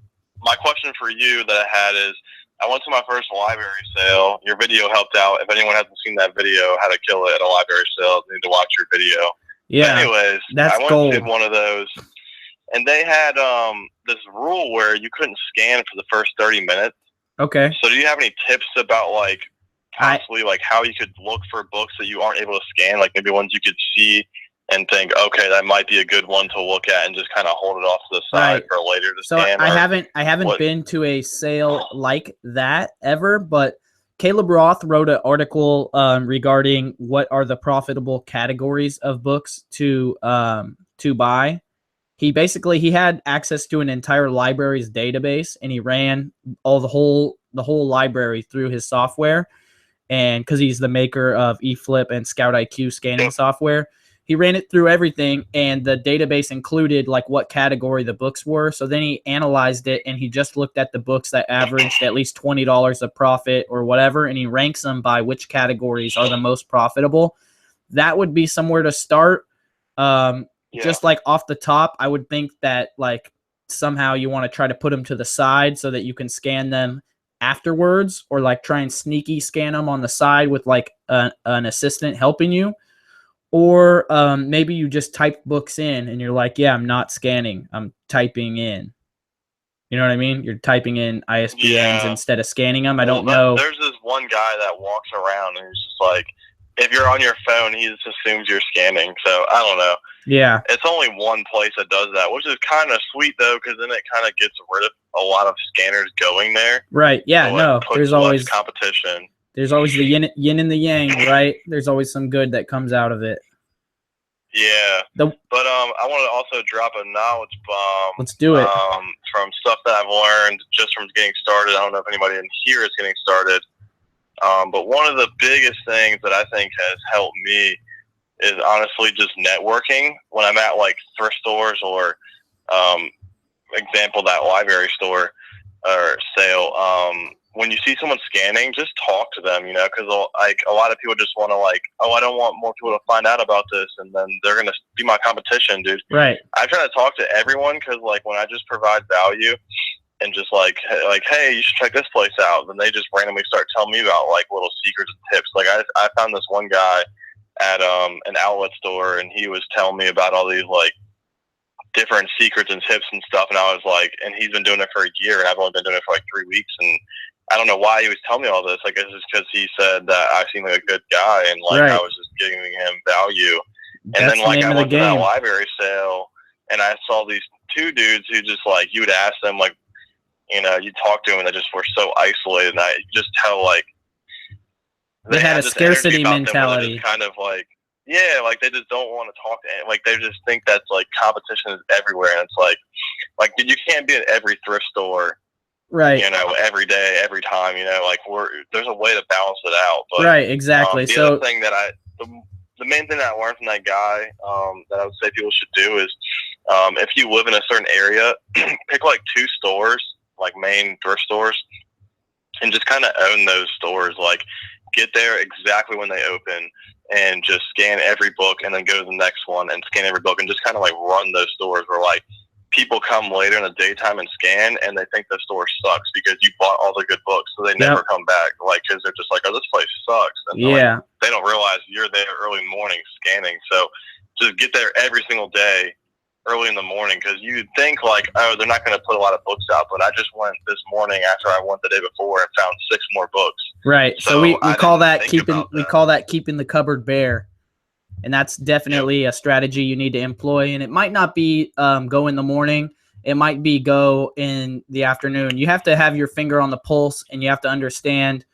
my question for you that I had is, I went to my first library sale. Your video helped out. If anyone hasn't seen that video, how to kill it at a library sale, they need to watch your video. Yeah. But anyways, that's I went gold. to one of those, and they had this rule where you couldn't scan for the first 30 minutes. Okay. So do you have any tips about possibly how you could look for books that you aren't able to scan, like maybe ones you could see and think, okay, that might be a good one to look at, and just kind of hold it off to the side for later to scan? I haven't been to a sale like that ever, but Caleb Roth wrote an article regarding what are the profitable categories of books to buy. He had access to an entire library's database, and he ran the whole library through his software. And because he's the maker of eFlip and Scout IQ scanning software, he ran it through everything, and the database included what category the books were. So then he analyzed it, and he just looked at the books that averaged at least $20 of profit or whatever, and he ranks them by which categories are the most profitable. That would be somewhere to start. Just off the top, I would think that somehow you want to try to put them to the side so that you can scan them afterwards, or try and sneaky scan them on the side with an assistant helping you. Or maybe you just type books in and you're like, yeah, I'm not scanning, I'm typing in. You know what I mean? You're typing in ISBNs instead of scanning them. I don't know. There's this one guy that walks around and he's just if you're on your phone, he just assumes you're scanning. So I don't know. Yeah. It's only one place that does that, which is kind of sweet, though, because then it kind of gets rid of a lot of scanners going there. Right. Yeah, so there's always competition. There's always the yin and the yang, right? There's always some good that comes out of it. Yeah. But I want to also drop a knowledge bomb. Let's do it. From stuff that I've learned just from getting started. I don't know if anybody in here is getting started. But one of the biggest things that I think has helped me is honestly just networking when I'm at thrift stores or, example, that library store or sale. When you see someone scanning, just talk to them, because a lot of people just want to I don't want more people to find out about this, and then they're going to be my competition, dude. Right. I try to talk to everyone because when I just provide value and just hey, you should check this place out, then they just randomly start telling me about little secrets and tips. I found this one guy at an outlet store, and he was telling me about all these different secrets and tips and stuff, and I was and he's been doing it for a year, and I've only been doing it for 3 weeks, and I don't know why he was telling me all this. I guess it's because he said that I seemed like a good guy and like Right. I was just giving him value. And That's then the like name I of the went to that game. library sale and I saw these two dudes who just like you would ask them like, you know, you talk to them and they just were so isolated. And I just tell like They had a this scarcity energy about them where they're mentality. just kind of like, yeah, like they just don't want to talk to anyone. Like they just think that's like competition is everywhere. And it's like dude, you can't be at every thrift store, Right. you know, every day, every time, you know, like there's a way to balance it out. But Right, exactly. the other thing that the main thing that I learned from that guy that I would say people should do is if you live in a certain area, pick like 2 stores, like main thrift stores, and just kind of own those stores. Like get there exactly when they open and just scan every book and then go to the next one and scan every book and just kind of like run those stores where like people come later in the daytime and scan and they think the store sucks because you bought all the good books, so they never come back, like because they're just like, oh, this place sucks. And like, they don't realize you're there early morning scanning. So just get there every single day early in the morning, because you think like, oh, they're not going to put a lot of books out, but I just went this morning after I went the day before and found 6 more books. Right. So we call that keeping the cupboard bare. And that's definitely a strategy you need to employ. And it might not be go in the morning. It might be go in the afternoon. You have to have your finger on the pulse, and you have to understand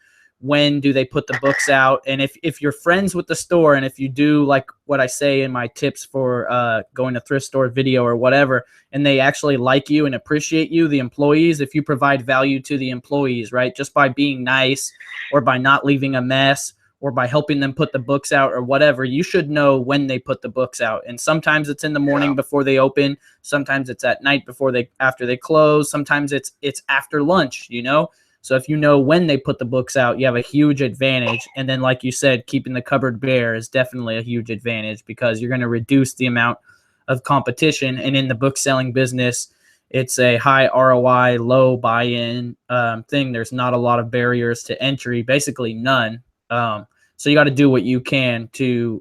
when do they put the books out. And if you're friends with the store, and if you do like what I say in my tips for going to thrift store video or whatever, and they actually like you and appreciate you, the employees, if you provide value to the employees, right, just by being nice or by not leaving a mess, or by helping them put the books out or whatever, you should know when they put the books out. And sometimes it's in the morning before they open. Sometimes it's at night after they close. Sometimes it's after lunch, you know? So if you know when they put the books out, you have a huge advantage. And then, like you said, keeping the cupboard bare is definitely a huge advantage, because you're going to reduce the amount of competition. And in the book selling business, it's a high ROI, low buy-in thing. There's not a lot of barriers to entry, basically none. So you got to do what you can to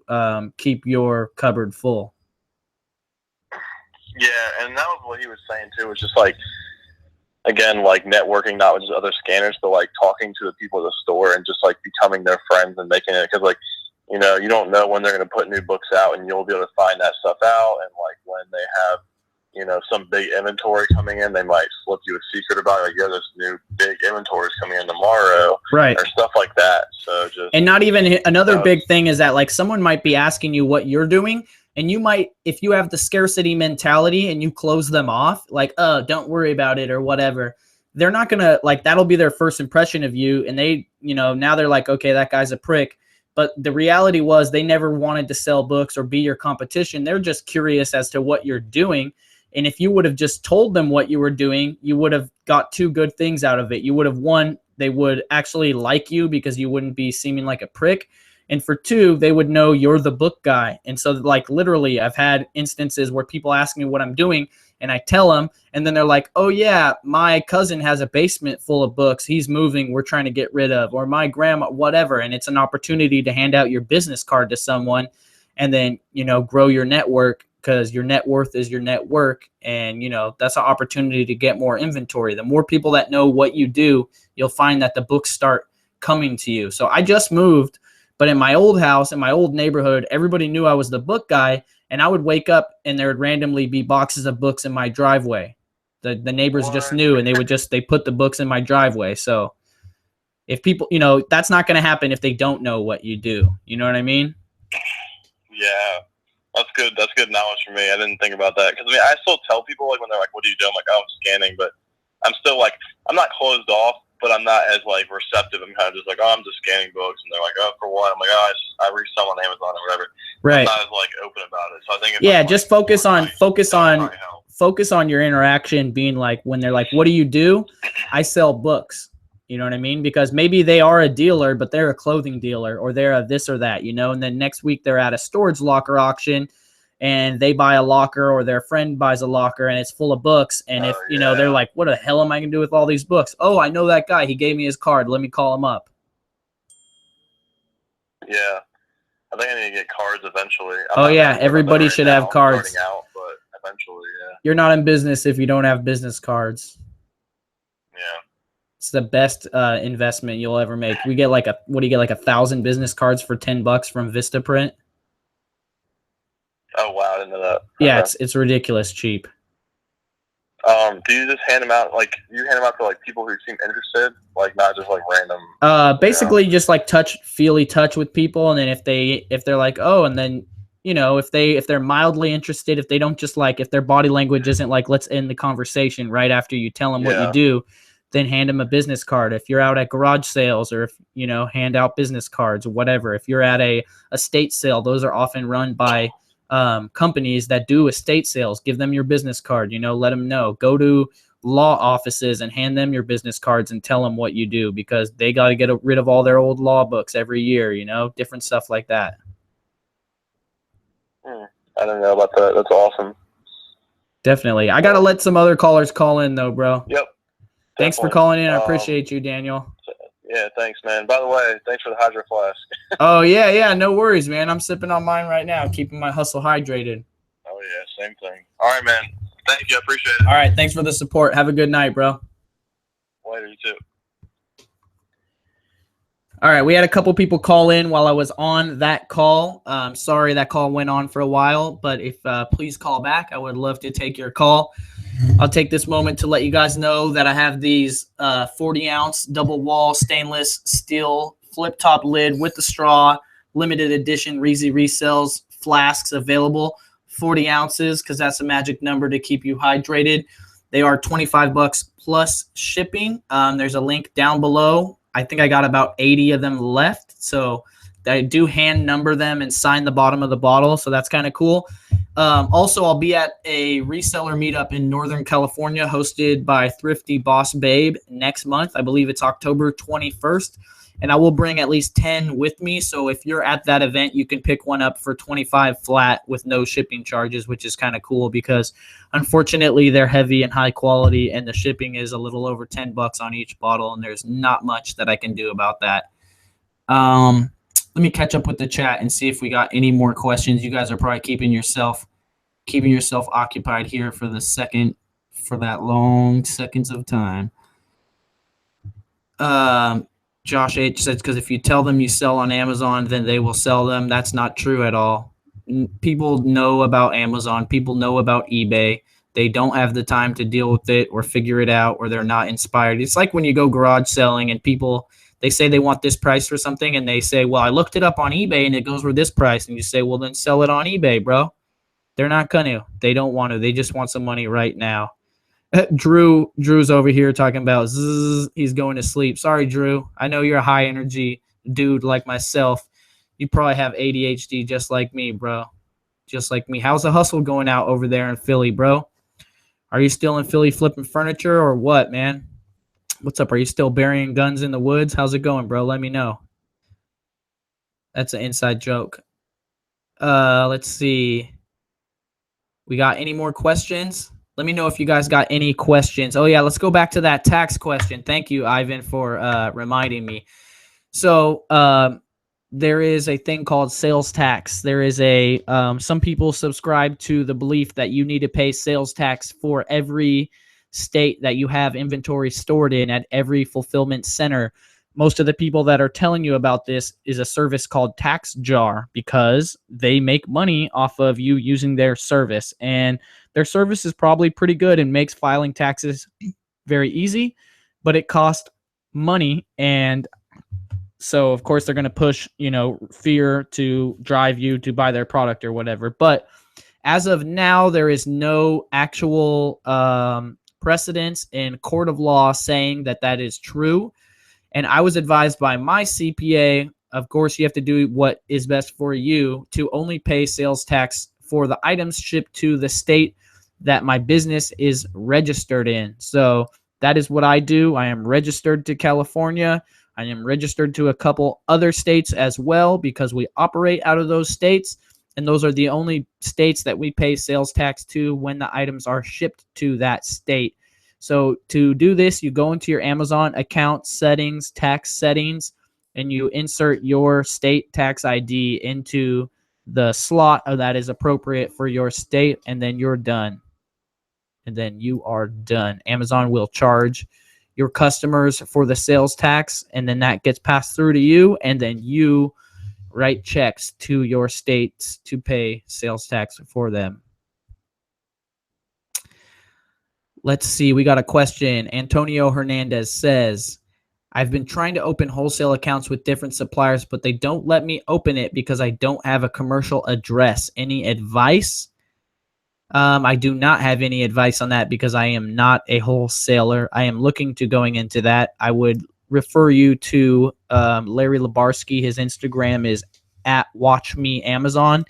keep your cupboard full. Yeah, and that was what he was saying too. Was just like, again, like networking, not with just other scanners, but like talking to the people at the store and just like becoming their friends and making it. Because like, you know, you don't know when they're going to put new books out, and you'll be able to find that stuff out. And like when they have, you know, some big inventory coming in, they might slip you a secret about it. Like, yeah, this new big inventory is coming in tomorrow, right, or stuff like that. So just, and not even another big thing is that like someone might be asking you what you're doing, and you might, if you have the scarcity mentality and you close them off, like, oh, don't worry about it or whatever, they're not gonna, like, that'll be their first impression of you, and they, you know, now they're like, okay, that guy's a prick. But the reality was they never wanted to sell books or be your competition. They're just curious as to what you're doing. And if you would have just told them what you were doing, you would have got 2 good things out of it. You would have, 1, they would actually like you because you wouldn't be seeming like a prick. And for 2, they would know you're the book guy. And so, like, literally, I've had instances where people ask me what I'm doing, and I tell them, and then they're like, oh, yeah, my cousin has a basement full of books. He's moving. We're trying to get rid of. Or my grandma, whatever. And it's an opportunity to hand out your business card to someone and then, you know, grow your network, because your net worth is your network. And, you know, that's an opportunity to get more inventory. The more people that know what you do, you'll find that the books start coming to you. So I just moved, but in my old house, in my old neighborhood, everybody knew I was the book guy, and I would wake up and there would randomly be boxes of books in my driveway. The neighbors just knew, and they put the books in my driveway. So if people, you know, that's not going to happen if they don't know what you do. You know what I mean? Yeah. That's good. That's good knowledge for me. I didn't think about that. Because, I mean, I still tell people, like, when they're like, what do you do? I'm like, oh, I'm scanning. But I'm still, like, I'm not closed off, but I'm not as, like, receptive. I'm kind of just like, oh, I'm just scanning books. And they're like, oh, for what? I'm like, oh, I resell on Amazon or whatever. Right. I'm not as, like, open about it. So I think just focus on your interaction being like, when they're like, what do you do? I sell books. You know what I mean? Because maybe they are a dealer, but they're a clothing dealer, or they're a this or that, you know, and then next week they're at a storage locker auction and they buy a locker, or their friend buys a locker and it's full of books. And if, you know, they're like, what the hell am I going to do with all these books? Oh, I know that guy. He gave me his card. Let me call him up. Yeah. I think I need to get cards eventually. Everybody should have cards. Starting out, but eventually, yeah. You're not in business if you don't have business cards. Yeah. It's the best investment you'll ever make. We get like 1,000 business cards for $10 from Vistaprint. Oh wow, I didn't know that. Yeah, Okay. it's ridiculous cheap. Do you just hand them out to like people who seem interested, like not just like random? Basically just like feely touch with people, and then if they're like, oh, and then if they're mildly interested, if they don't just like, if their body language isn't like, let's end the conversation right after you tell them what you do, then hand them a business card. If you're out at garage sales, or if hand out business cards or whatever. If you're at a estate sale, those are often run by companies that do estate sales. Give them your business card, let them know. Go to law offices and hand them your business cards and tell them what you do, because they got to get rid of all their old law books every year, different stuff like that. I don't know about that. That's awesome. Definitely. I got to let some other callers call in though, bro. Yep. Thanks for calling in. I appreciate you, Daniel. Yeah, thanks, man. By the way, thanks for the Hydro Flask. Oh, yeah. No worries, man. I'm sipping on mine right now, keeping my hustle hydrated. Oh, yeah, same thing. All right, man. Thank you. I appreciate it. All right. Thanks for the support. Have a good night, bro. Later, you too. All right. We had a couple people call in while I was on that call. Sorry that call went on for a while, but if please call back. I would love to take your call. I'll take this moment to let you guys know that I have these 40-ounce double wall stainless steel flip top lid with the straw limited edition Reezy Resells flasks available, 40 ounces, because that's a magic number to keep you hydrated. They are $25 plus shipping. There's a link down below. I think I got about 80 of them left, so I do hand number them and sign the bottom of the bottle, so that's kind of cool. Also, I'll be at a reseller meetup in Northern California hosted by Thrifty Boss Babe next month. I believe it's October 21st, and I will bring at least 10 with me. So if you're at that event, you can pick one up for $25 flat with no shipping charges, which is kind of cool because unfortunately they're heavy and high quality, and the shipping is a little over $10 on each bottle, and there's not much that I can do about that. Let me catch up with the chat and see if we got any more questions. You guys are probably keeping yourself occupied here for that long seconds of time. Josh H says, because if you tell them you sell on Amazon, then they will sell them. That's not true at all. People know about Amazon. People know about eBay. They don't have the time to deal with it or figure it out, or they're not inspired. It's like when you go garage selling and people, they say they want this price for something, and they say, well, I looked it up on eBay and it goes for this price. And you say, well, then sell it on eBay, bro. They're not going to. They don't want to. They just want some money right now. Drew's over here talking about he's going to sleep. Sorry, Drew. I know you're a high energy dude like myself. You probably have ADHD just like me, bro. Just like me. How's the hustle going out over there in Philly, bro? Are you still in Philly flipping furniture or what, man? What's up? Are you still burying guns in the woods? How's it going, bro? Let me know. That's an inside joke. Let's see. We got any more questions? Let me know if you guys got any questions. Oh, yeah, let's go back to that tax question. Thank you, Ivan, for reminding me. So there is a thing called sales tax. There is some people subscribe to the belief that you need to pay sales tax for every state that you have inventory stored in at every fulfillment center. Most of the people that are telling you about this is a service called Tax Jar, because they make money off of you using their service, and their service is probably pretty good and makes filing taxes very easy, but it costs money. And so of course they're going to push, fear to drive you to buy their product or whatever. But as of now, there is no actual precedence in court of law saying that that is true. And I was advised by my CPA, of course, you have to do what is best for you, to only pay sales tax for the items shipped to the state that my business is registered in. So that is what I do. I am registered to California. I am registered to a couple other states as well, because we operate out of those states. And those are the only states that we pay sales tax to when the items are shipped to that state. So to do this, you go into your Amazon account settings, tax settings, and you insert your state tax ID into the slot that is appropriate for your state, and then you're done. And then you are done. Amazon will charge your customers for the sales tax, and then that gets passed through to you, and then you write checks to your states to pay sales tax for them. Let's see. We got a question. Antonio Hernandez says, I've been trying to open wholesale accounts with different suppliers, but they don't let me open it because I don't have a commercial address. Any advice? I do not have any advice on that because I am not a wholesaler. I am looking to going into that. I would refer you to Larry Labarsky. His Instagram is at Watch Me Amazon,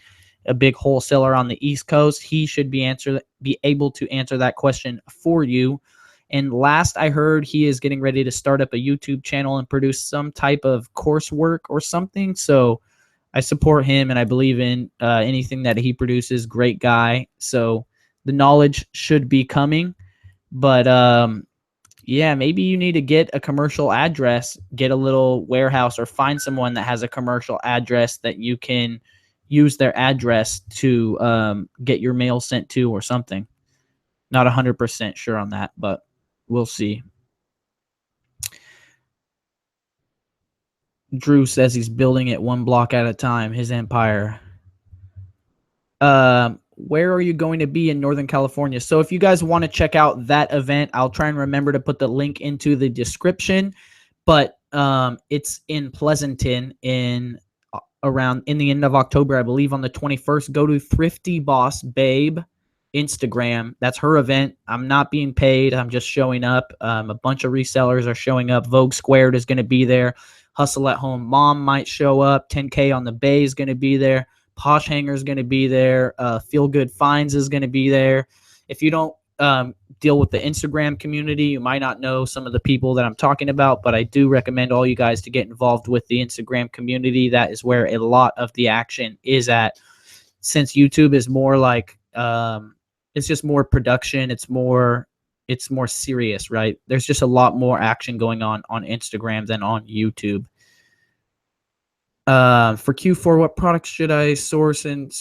a big wholesaler on the East Coast. He should be able to answer that question for you. And last I heard, he is getting ready to start up a YouTube channel and produce some type of coursework or something. So I support him and I believe in anything that he produces. Great guy. So the knowledge should be coming. But yeah, maybe you need to get a commercial address, get a little warehouse, or find someone that has a commercial address that you can use their address to get your mail sent to or something. Not 100% sure on that, but we'll see. Drew says he's building it one block at a time, his empire. Where are you going to be in Northern California? So if you guys want to check out that event, I'll try and remember to put the link into the description. But it's in Pleasanton in the end of October, I believe, on the 21st. Go to Thrifty Boss Babe Instagram. That's her event. I'm not being paid. I'm just showing up. A bunch of resellers are showing up. Vogue Squared is going to be there. Hustle at Home Mom might show up. 10K on the Bay is going to be there. Posh Hanger is going to be there. Feel Good Finds is going to be there. If you don't deal with the Instagram community, you might not know some of the people that I'm talking about, but I do recommend all you guys to get involved with the Instagram community. That is where a lot of the action is at. Since YouTube is more like it's just more production, it's more serious, right? There's just a lot more action going on Instagram than on YouTube. For Q4, what products should I source and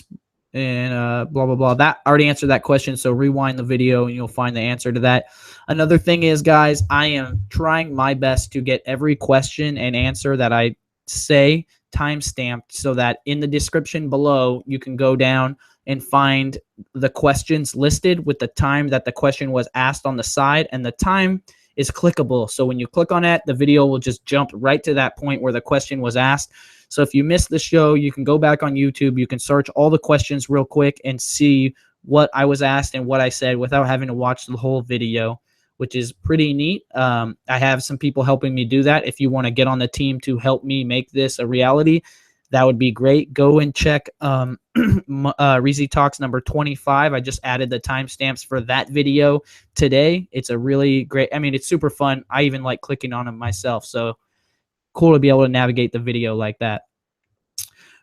blah, blah, blah. That already answered that question. So rewind the video and you'll find the answer to that. Another thing is, guys, I am trying my best to get every question and answer that I say time-stamped so that in the description below, you can go down and find the questions listed with the time that the question was asked on the side, and the time is clickable. So when you click on it, the video will just jump right to that point where the question was asked. So if you missed the show, you can go back on YouTube. You can search all the questions real quick and see what I was asked and what I said without having to watch the whole video, which is pretty neat. I have some people helping me do that. If you want to get on the team to help me make this a reality, that would be great. Go and check Reezy Talks number 25. I just added the timestamps for that video today. It's a really great, it's super fun. I even like clicking on them myself. So cool to be able to navigate the video like that.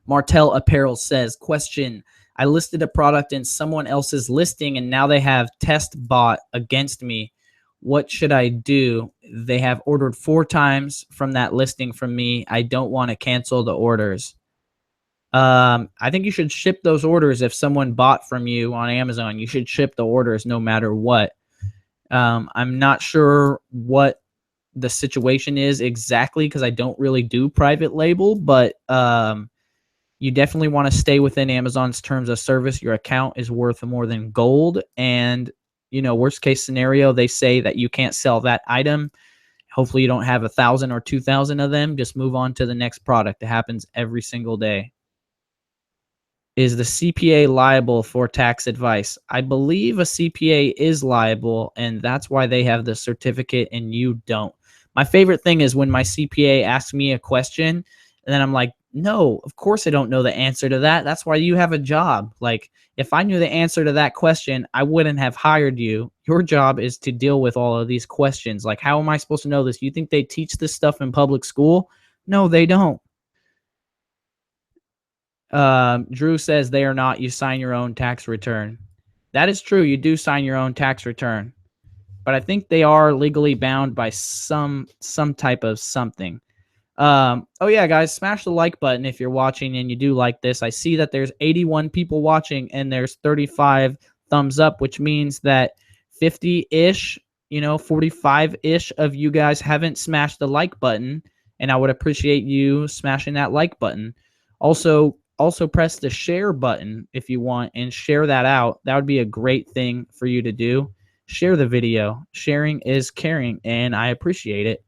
Martell Apparel says, question, I listed a product in someone else's listing and now they have test bot against me. What should I do? They have ordered 4 times from that listing from me. I don't want to cancel the orders. I think you should ship those orders. If someone bought from you on Amazon, you should ship the orders no matter what. I'm not sure what the situation is exactly because I don't really do private label, but you definitely want to stay within Amazon's terms of service. Your account is worth more than gold, and worst case scenario, they say that you can't sell that item. Hopefully you don't have 1,000 or 2,000 of them. Just move on to the next product. It happens every single day. Is the CPA liable for tax advice? I believe a CPA is liable, and that's why they have the certificate and you don't. My favorite thing is when my CPA asks me a question, and then I'm like, no, of course I don't know the answer to that. That's why you have a job. Like, if I knew the answer to that question, I wouldn't have hired you. Your job is to deal with all of these questions. Like, how am I supposed to know this? You think they teach this stuff in public school? No, they don't. Drew says they are not. You sign your own tax return. That is true. You do sign your own tax return. But I think they are legally bound by some type of something. Oh yeah, guys, smash the like button if you're watching and you do like this. I see that there's 81 people watching and there's 35 thumbs up, which means that 50-ish 45-ish of you guys haven't smashed the like button, and I would appreciate you smashing that like button. Also press the share button if you want and share that out. That would be a great thing for you to do. Share the video. Sharing is caring, and I appreciate it.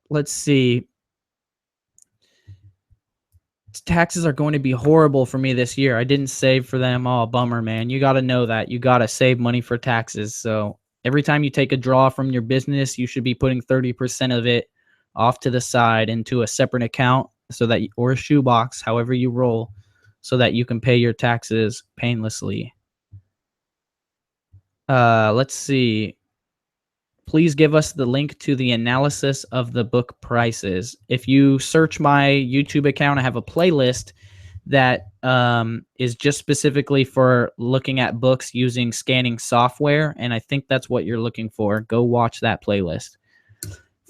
Let's see. Taxes are going to be horrible for me this year. I didn't save for them. Oh, bummer, man. You got to know that. You got to save money for taxes. So every time you take a draw from your business, you should be putting 30% of it off to the side into a separate account so that, or a shoebox, however you roll, so that you can pay your taxes painlessly. Let's see. Please give us the link to the analysis of the book prices. If you search my YouTube account, I have a playlist that is just specifically for looking at books using scanning software, and I think that's what you're looking for. Go watch that playlist.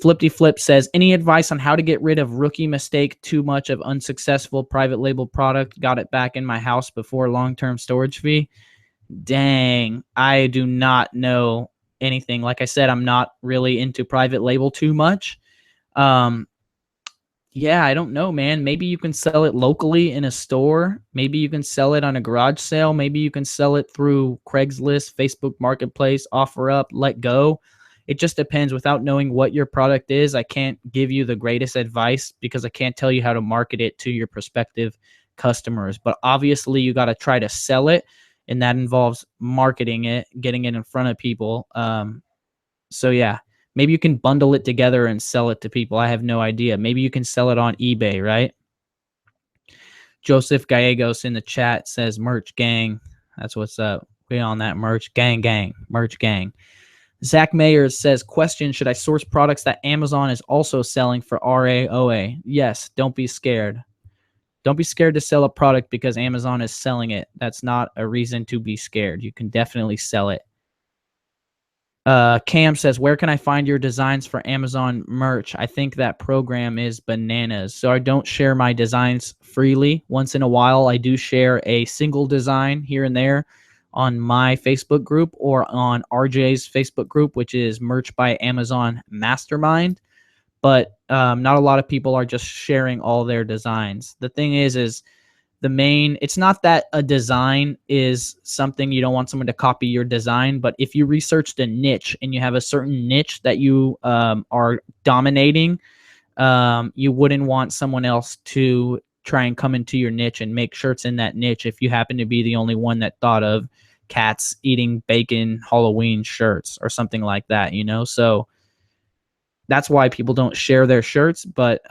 Flippy Flip says, any advice on how to get rid of rookie mistake, too much of unsuccessful private label product, got it back in my house before long-term storage fee? Dang, I do not know anything. Like I said, I'm not really into private label too much. Yeah, I don't know, man. Maybe you can sell it locally in a store. Maybe you can sell it on a garage sale. Maybe you can sell it through Craigslist, Facebook Marketplace, OfferUp, Let Go. It just depends. Without knowing what your product is, I can't give you the greatest advice because I can't tell you how to market it to your prospective customers. But obviously, you got to try to sell it, and that involves marketing it, getting it in front of people. So yeah, maybe you can bundle it together and sell it to people. I have no idea. Maybe you can sell it on eBay, right? Joseph Gallegos in the chat says merch gang. That's what's up. We on that merch gang, merch gang. Zach Mayers says, question, should I source products that Amazon is also selling for RAOA? Yes, don't be scared. Don't be scared to sell a product because Amazon is selling it. That's not a reason to be scared. You can definitely sell it. Cam says, where can I find your designs for Amazon merch? I think that program is bananas. So I don't share my designs freely. Once in a while, I do share a single design here and there on my Facebook group or on RJ's Facebook group, which is Merch by Amazon Mastermind. But not a lot of people are just sharing all their designs. The thing is it's not that a design is something you don't want someone to copy your design, but if you researched a niche and you have a certain niche that you are dominating, you wouldn't want someone else to try and come into your niche and make shirts in that niche if you happen to be the only one that thought of cats eating bacon Halloween shirts or something like that, So that's why people don't share their shirts, but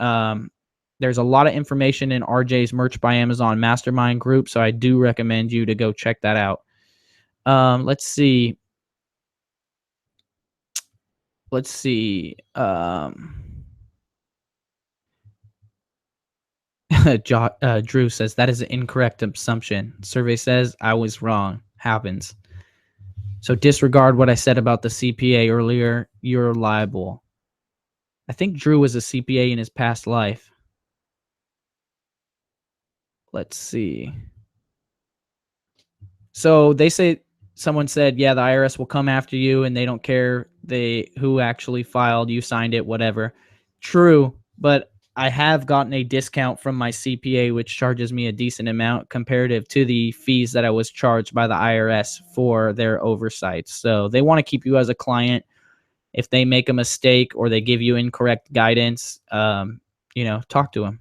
there's a lot of information in RJ's Merch by Amazon Mastermind group, so I do recommend you to go check that out. Let's see. Drew says, that is an incorrect assumption. Survey says I was wrong. Happens. So disregard what I said about the CPA earlier. You're liable. I think Drew was a CPA in his past life. Let's see. So someone said, yeah, the IRS will come after you and they don't care who actually filed, you signed it, whatever. True, but I have gotten a discount from my CPA, which charges me a decent amount comparative to the fees that I was charged by the IRS for their oversight. So they want to keep you as a client. If they make a mistake or they give you incorrect guidance, talk to them.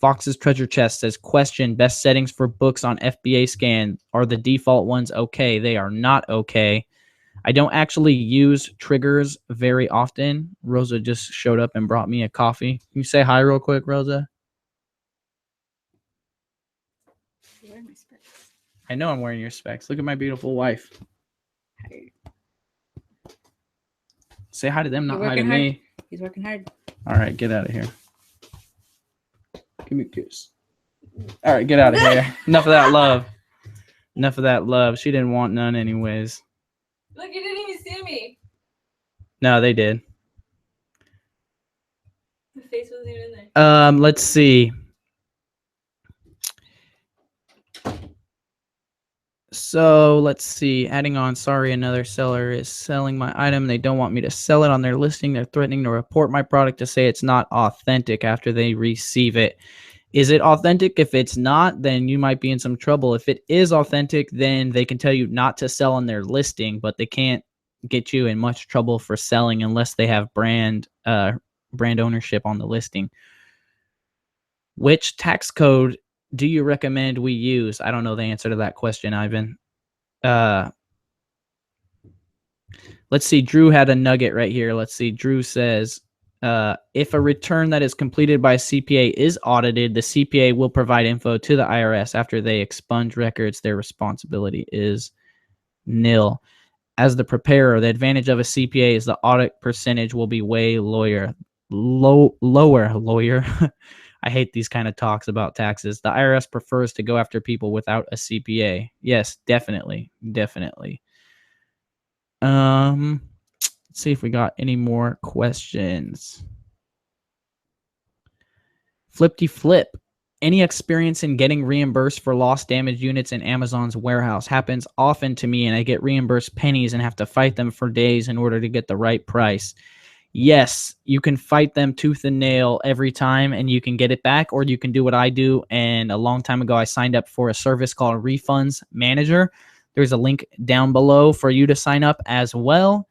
Fox's Treasure Chest says, question, best settings for books on FBA scan. Are the default ones okay? They are not okay. I don't actually use triggers very often. Rosa just showed up and brought me a coffee. Can you say hi real quick, Rosa? You're wearing my specs. I know I'm wearing your specs. Look at my beautiful wife. Hi. Say hi to them, not hi to hard. me. He's working hard. All right, get out of here. Give me a kiss. All right, get out of here. Enough of that love. Enough of that love. She didn't want none anyways. Look, you didn't even see me. No, they did. The face wasn't even in there. Let's see. So let's see. Adding on, sorry, another seller is selling my item. They don't want me to sell it on their listing. They're threatening to report my product to say it's not authentic after they receive it. Is it authentic? If it's not, then you might be in some trouble. If it is authentic, then they can tell you not to sell on their listing, but they can't get you in much trouble for selling unless they have brand ownership on the listing. Which tax code do you recommend we use? I don't know the answer to that question, Ivan. Let's see. Drew had a nugget right here. Let's see. Drew says, if a return that is completed by a CPA is audited, the CPA will provide info to the IRS after they expunge records. Their responsibility is nil. As the preparer, the advantage of a CPA is the audit percentage will be way lower. I hate these kind of talks about taxes. The IRS prefers to go after people without a CPA. Yes, definitely. Let's see if we got any more questions. Flipty Flip. Any experience in getting reimbursed for lost damage units in Amazon's warehouse? Happens often to me, and I get reimbursed pennies and have to fight them for days in order to get the right price. Yes, you can fight them tooth and nail every time and you can get it back, or you can do what I do. And a long time ago, I signed up for a service called Refunds Manager. There's a link down below for you to sign up as well.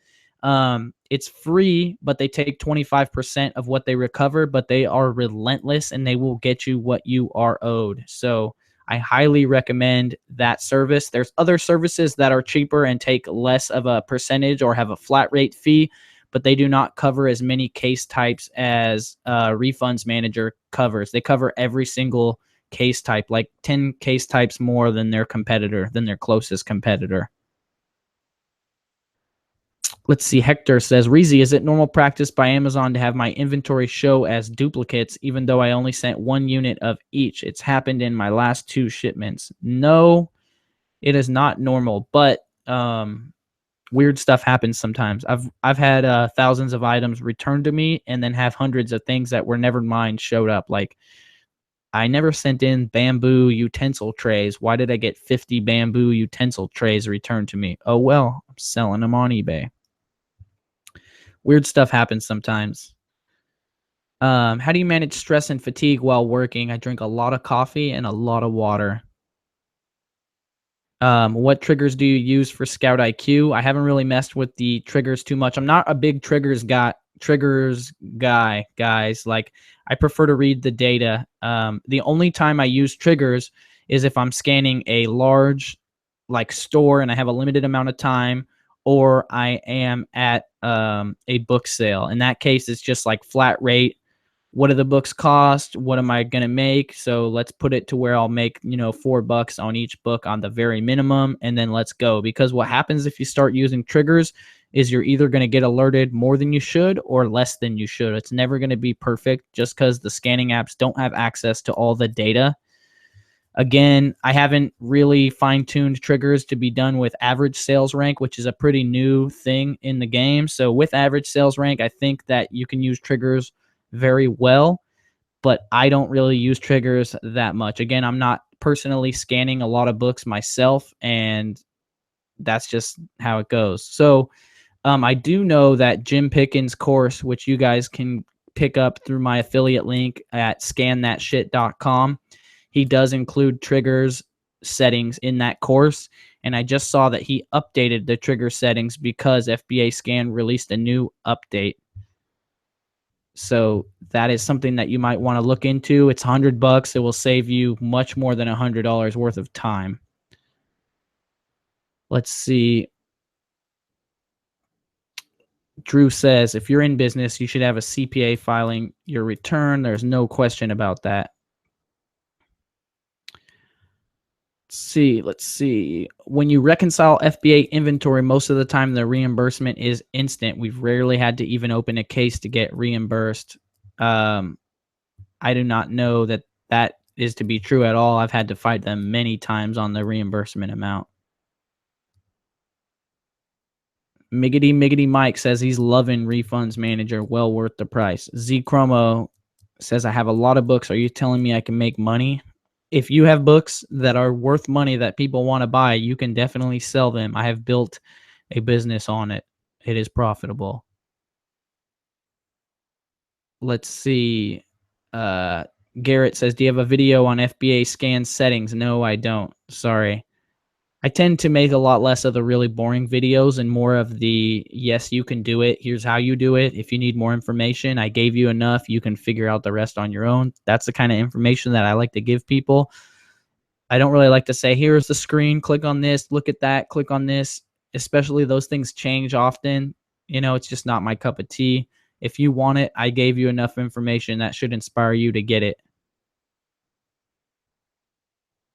It's free, but they take 25% of what they recover, but they are relentless and they will get you what you are owed. So I highly recommend that service. There's other services that are cheaper and take less of a percentage or have a flat rate fee, but they do not cover as many case types as Refunds Manager covers. They cover every single case type, like 10 case types more than their competitor, than their closest competitor. Let's see. Hector says, Reezy, is it normal practice by Amazon to have my inventory show as duplicates, even though I only sent 1 unit of each? It's happened in my last 2 shipments. No, it is not normal, but weird stuff happens sometimes. I've had thousands of items returned to me and then have hundreds of things that were never mine showed up. Like, I never sent in bamboo utensil trays. Why did I get 50 bamboo utensil trays returned to me? Oh, well, I'm selling them on eBay. Weird stuff happens sometimes. How do you manage stress and fatigue while working? I drink a lot of coffee and a lot of water. What triggers do you use for Scout IQ? I haven't really messed with the triggers too much. I'm not a big triggers guy, guys. Like, I prefer to read the data. The only time I use triggers is if I'm scanning a large like store and I have a limited amount of time, or I am at a book sale. In that case, it's just like flat rate. What do the books cost? What am I going to make? So let's put it to where I'll make, $4 on each book on the very minimum, and then let's go. Because what happens if you start using triggers is you're either going to get alerted more than you should or less than you should. It's never going to be perfect just because the scanning apps don't have access to all the data. Again, I haven't really fine-tuned triggers to be done with average sales rank, which is a pretty new thing in the game. So with average sales rank, I think that you can use triggers very well, but I don't really use triggers that much. Again, I'm not personally scanning a lot of books myself, and that's just how it goes. So I do know that Jim Pickens' course, which you guys can pick up through my affiliate link at scanthatshit.com, he does include triggers settings in that course. And I just saw that he updated the trigger settings because FBA Scan released a new update. So that is something that you might want to look into. It's $100. It will save you much more than $100 worth of time. Let's see. Drew says, if you're in business, you should have a CPA filing your return. There's no question about that. Let's see. When you reconcile FBA inventory, most of the time the reimbursement is instant. We've rarely had to even open a case to get reimbursed. I do not know that that is to be true at all. I've had to fight them many times on the reimbursement amount. Miggity Mike says he's loving Refunds Manager. Well worth the price. Z Chromo says, I have a lot of books. Are you telling me I can make money? if you have books that are worth money that people want to buy, you can definitely sell them. I have built a business on it. It is profitable. Let's see. Garrett says, do you have a video on FBA scan settings? No, I don't. Sorry. I tend to make a lot less of the really boring videos and more of the, yes, you can do it. Here's how you do it. If you need more information, I gave you enough. You can figure out the rest on your own. That's the kind of information that I like to give people. I don't really like to say, here's the screen, click on this, look at that, click on this, especially those things change often. It's just not my cup of tea. If you want it, I gave you enough information that should inspire you to get it.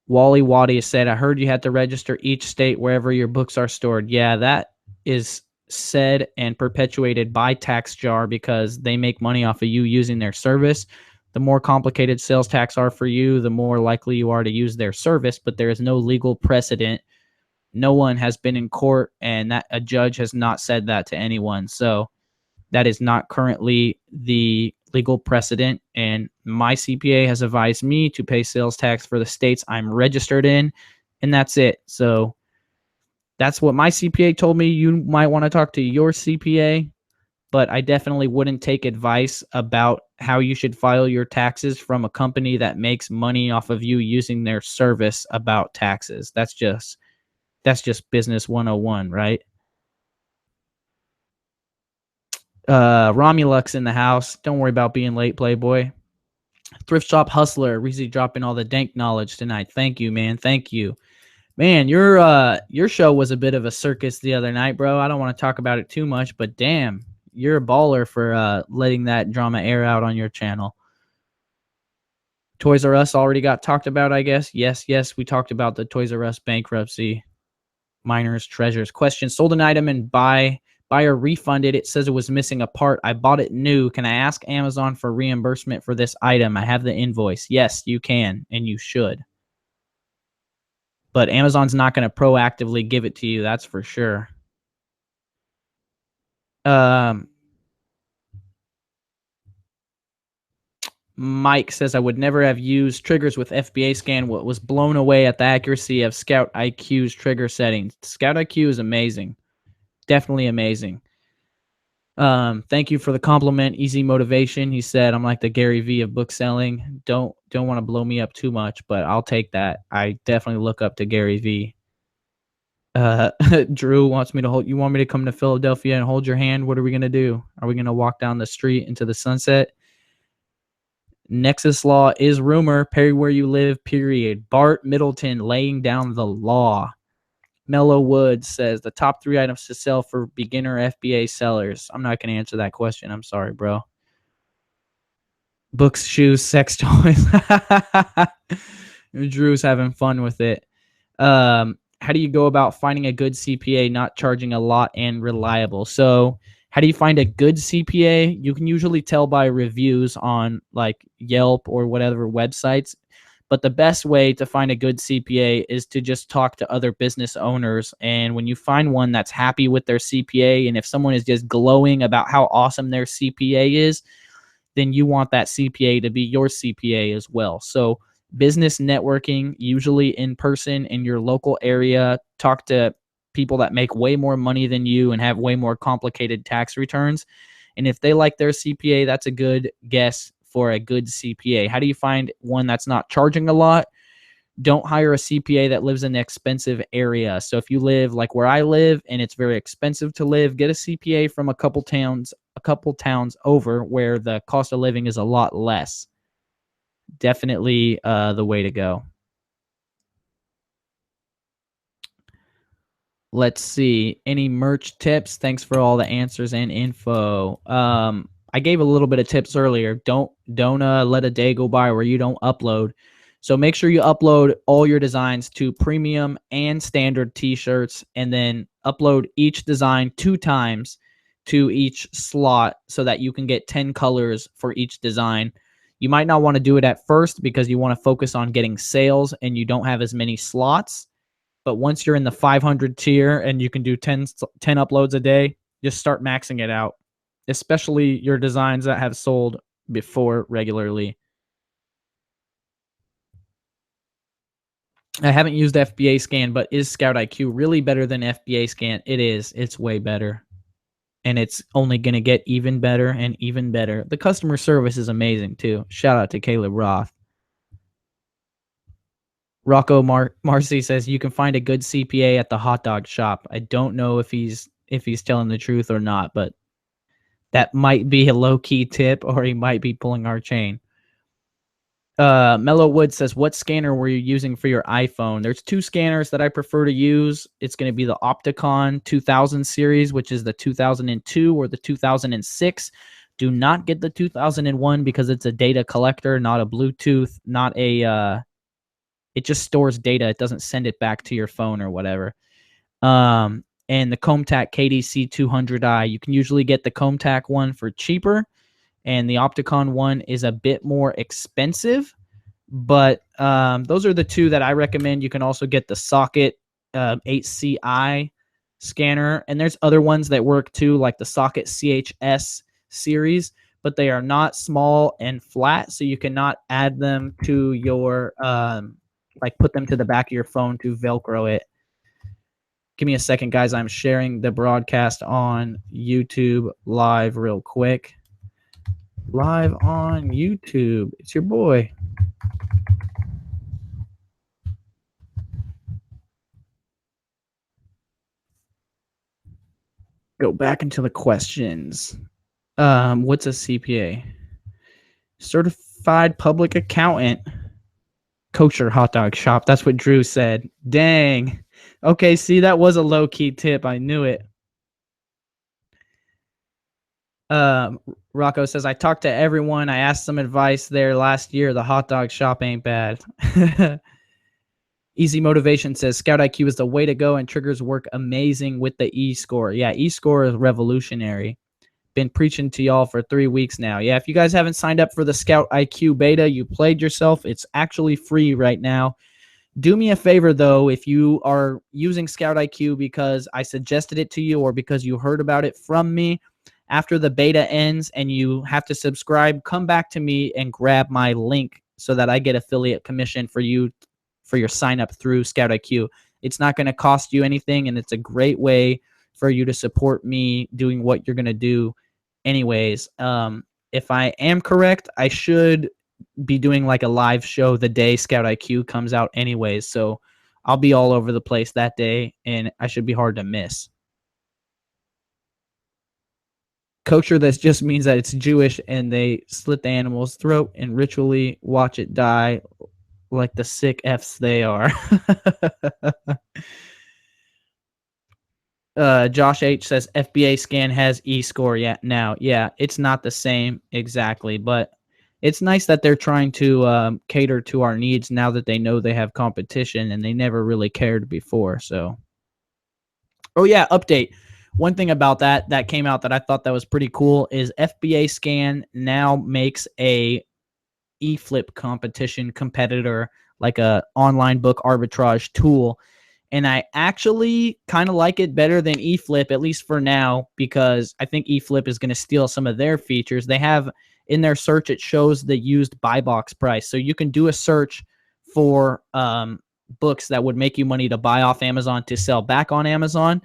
Wally Waddy said, I heard you had to register each state wherever your books are stored. Yeah, that is said and perpetuated by TaxJar because they make money off of you using their service. The more complicated sales tax are for you, the more likely you are to use their service, but there is no legal precedent. No one has been in court, and that a judge has not said that to anyone. So that is not currently the legal precedent, and my CPA has advised me to pay sales tax for the states I'm registered in, and that's it. So that's what my CPA told me. You might want to talk to your CPA, but I definitely wouldn't take advice about how you should file your taxes from a company that makes money off of you using their service about taxes. That's just business 101, right? Romulux in the house. Don't worry about being late, Playboy. Thrift Shop Hustler, Reezy dropping all the dank knowledge tonight. Thank you, man. Thank you. Man, your show was a bit of a circus the other night, bro. I don't want to talk about it too much, but damn, you're a baller for letting that drama air out on your channel. Toys R Us already got talked about, I guess. Yes, we talked about the Toys R Us bankruptcy. Miners treasures. Question: sold an item and buyer refunded. It says it was missing a part. I bought it new. Can I ask Amazon for reimbursement for this item? I have the invoice. Yes, you can, and you should. But Amazon's not going to proactively give it to you. That's for sure. Mike says, I would never have used triggers with FBA scan. What was blown away at the accuracy of Scout IQ's trigger settings. Scout IQ is amazing. Definitely amazing. Thank you for the compliment. Easy motivation. He said, I'm like the Gary V of book selling. Don't want to blow me up too much, but I'll take that. I definitely look up to Gary V. Drew wants me to you want me to come to Philadelphia and hold your hand? What are we going to do? Are we going to walk down the street into the sunset? Nexus law is rumor. Pay where you live, period. Bart Middleton laying down the law. Mellow Woods says the top 3 items to sell for beginner FBA sellers. I'm not going to answer that question. I'm sorry, bro. Books, shoes, sex toys. Drew's having fun with it. How do you go about finding a good CPA, not charging a lot and reliable? So how do you find a good CPA? You can usually tell by reviews on like Yelp or whatever websites. But the best way to find a good CPA is to just talk to other business owners. And when you find one that's happy with their CPA, and if someone is just glowing about how awesome their CPA is, then you want that CPA to be your CPA as well. So business networking, usually in person in your local area, talk to people that make way more money than you and have way more complicated tax returns. And if they like their CPA, that's a good guess for a good CPA. How do you find one that's not charging a lot? Don't hire a CPA that lives in an expensive area. So if you live like where I live and it's very expensive to live, get a CPA from a couple towns over where the cost of living is a lot less. Definitely the way to go. Let's see. Any merch tips? Thanks for all the answers and info. I gave a little bit of tips earlier. Don't let a day go by where you don't upload. So make sure you upload all your designs to premium and standard t-shirts, and then upload each design 2 times to each slot so that you can get 10 colors for each design. You might not want to do it at first because you want to focus on getting sales and you don't have as many slots. But once you're in the 500 tier and you can do 10 uploads a day, just start maxing it out, especially your designs that have sold before regularly. I haven't used FBA Scan, but is Scout IQ really better than FBA Scan? It is. It's way better. And it's only going to get even better and even better. The customer service is amazing, too. Shout out to Caleb Roth. Rocco Marcy says you can find a good CPA at the hot dog shop. I don't know if he's telling the truth or not, but that might be a low-key tip, or he might be pulling our chain. Mellow Wood says, what scanner were you using for your iPhone? There's two scanners that I prefer to use. It's going to be the Opticon 2000 series, which is the 2002 or the 2006. Do not get the 2001 because it's a data collector, not a Bluetooth, not a, it just stores data. It doesn't send it back to your phone or whatever. And the Comtac KDC 200i, you can usually get the Comtac one for cheaper, and the Opticon one is a bit more expensive, but those are the two that I recommend. You can also get the Socket 8CI scanner, and there's other ones that work too, like the Socket CHS series, but they are not small and flat, so you cannot add them to your, like put them to the back of your phone to Velcro it. Give me a second, guys. I'm sharing the broadcast on YouTube live real quick. Live on YouTube. It's your boy. Go back into the questions. What's a CPA? Certified public accountant. Kosher hot dog shop. That's what Drew said. Dang. Okay, see, that was a low-key tip. I knew it. Rocco says, I talked to everyone. I asked some advice there last year. The hot dog shop ain't bad. Easy Motivation says, Scout IQ is the way to go and triggers work amazing with the E-score. Yeah, E-score is revolutionary. Been preaching to y'all for 3 weeks now. Yeah, if you guys haven't signed up for the Scout IQ beta, you played yourself. It's actually free right now. Do me a favor, though, if you are using Scout IQ because I suggested it to you or because you heard about it from me, after the beta ends and you have to subscribe, come back to me and grab my link so that I get affiliate commission for you for your sign up through Scout IQ. It's not going to cost you anything, and it's a great way for you to support me doing what you're going to do anyways. If I am correct, I should be doing like a live show the day Scout IQ comes out anyways, so I'll be all over the place that day, and I should be hard to miss. Kosher, that just means that it's Jewish and they slit the animal's throat and ritually watch it die like the sick Fs they are. Josh H says FBA Scan has E-score now. Yeah, it's not the same exactly, but it's nice that they're trying to cater to our needs now that they know they have competition and they never really cared before. So, oh yeah, update. One thing about that came out that I thought that was pretty cool is FBA Scan now makes a eFlip competition competitor, like a online book arbitrage tool. And I actually kind of like it better than eFlip, at least for now, because I think eFlip is going to steal some of their features. They have in their search, it shows the used buy box price. So you can do a search for books that would make you money to buy off Amazon to sell back on Amazon.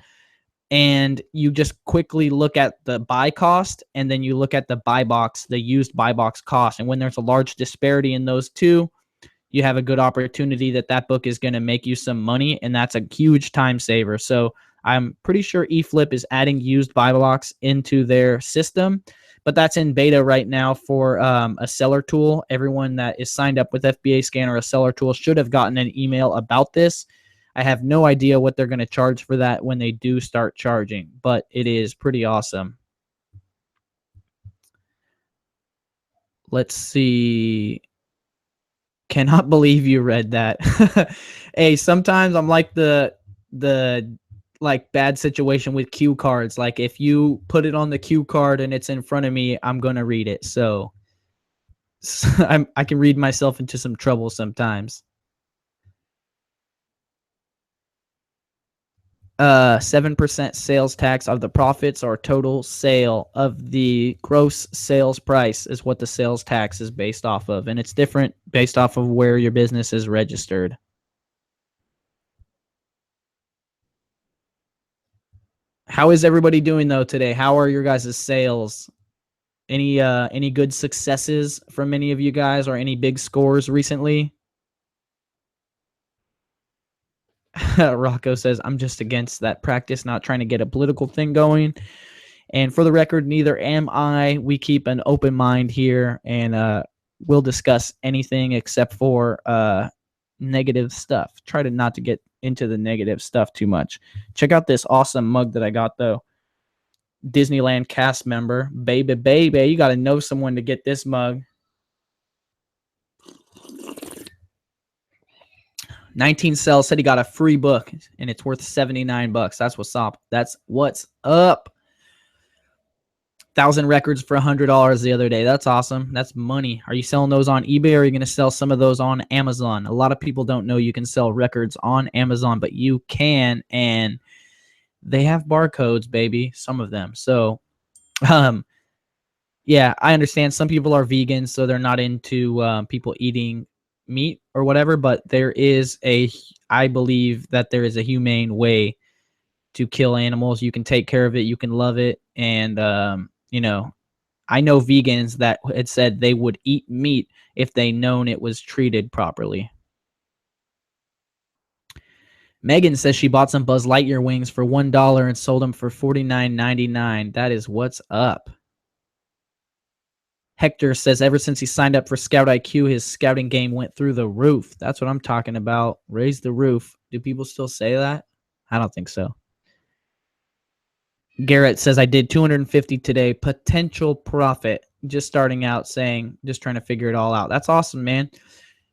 And you just quickly look at the buy cost, and then you look at the buy box, the used buy box cost. And when there's a large disparity in those two, you have a good opportunity that book is going to make you some money, and that's a huge time saver. So I'm pretty sure eFlip is adding used buy box into their system, but that's in beta right now for a seller tool. Everyone that is signed up with FBA Scan or a seller tool should have gotten an email about this. I have no idea what they're going to charge for that when they do start charging, but it is pretty awesome. Let's see. Cannot believe you read that. Hey, sometimes I'm like the like bad situation with cue cards. Like if you put it on the cue card and it's in front of me, I'm going to read it. So I can read myself into some trouble sometimes. 7% sales tax of the profits or total sale of the gross sales price is what the sales tax is based off of. And it's different based off of where your business is registered. How is everybody doing though today? How are your guys' sales? Any good successes from any of you guys or any big scores recently? Rocco says, I'm just against that practice, not trying to get a political thing going. And for the record, neither am I. We keep an open mind here, and we'll discuss anything except for negative stuff. Try to not to get into the negative stuff too much. Check out this awesome mug that I got, though. Disneyland cast member. Baby, you got to know someone to get this mug. 19 Cells said he got a free book, and it's worth $79. That's what's up. That's what's up. 1,000 records for $100 the other day. That's awesome. That's money. Are you selling those on eBay, or are you going to sell some of those on Amazon? A lot of people don't know you can sell records on Amazon, but you can, and they have barcodes, baby, some of them. So, yeah, I understand some people are vegans, so they're not into people eating meat or whatever, but I believe that there is a humane way to kill animals. You can take care of it, you can love it, and I know vegans that had said they would eat meat if they known it was treated properly. Megan says she bought some Buzz Lightyear wings for $1 and sold them for $49.99. That is what's up. Hector says ever since he signed up for Scout IQ, his scouting game went through the roof. That's what I'm talking about. Raise the roof. Do people still say that? I don't think so. Garrett says, I did 250 today. Potential profit. Just starting out saying, just trying to figure it all out. That's awesome, man.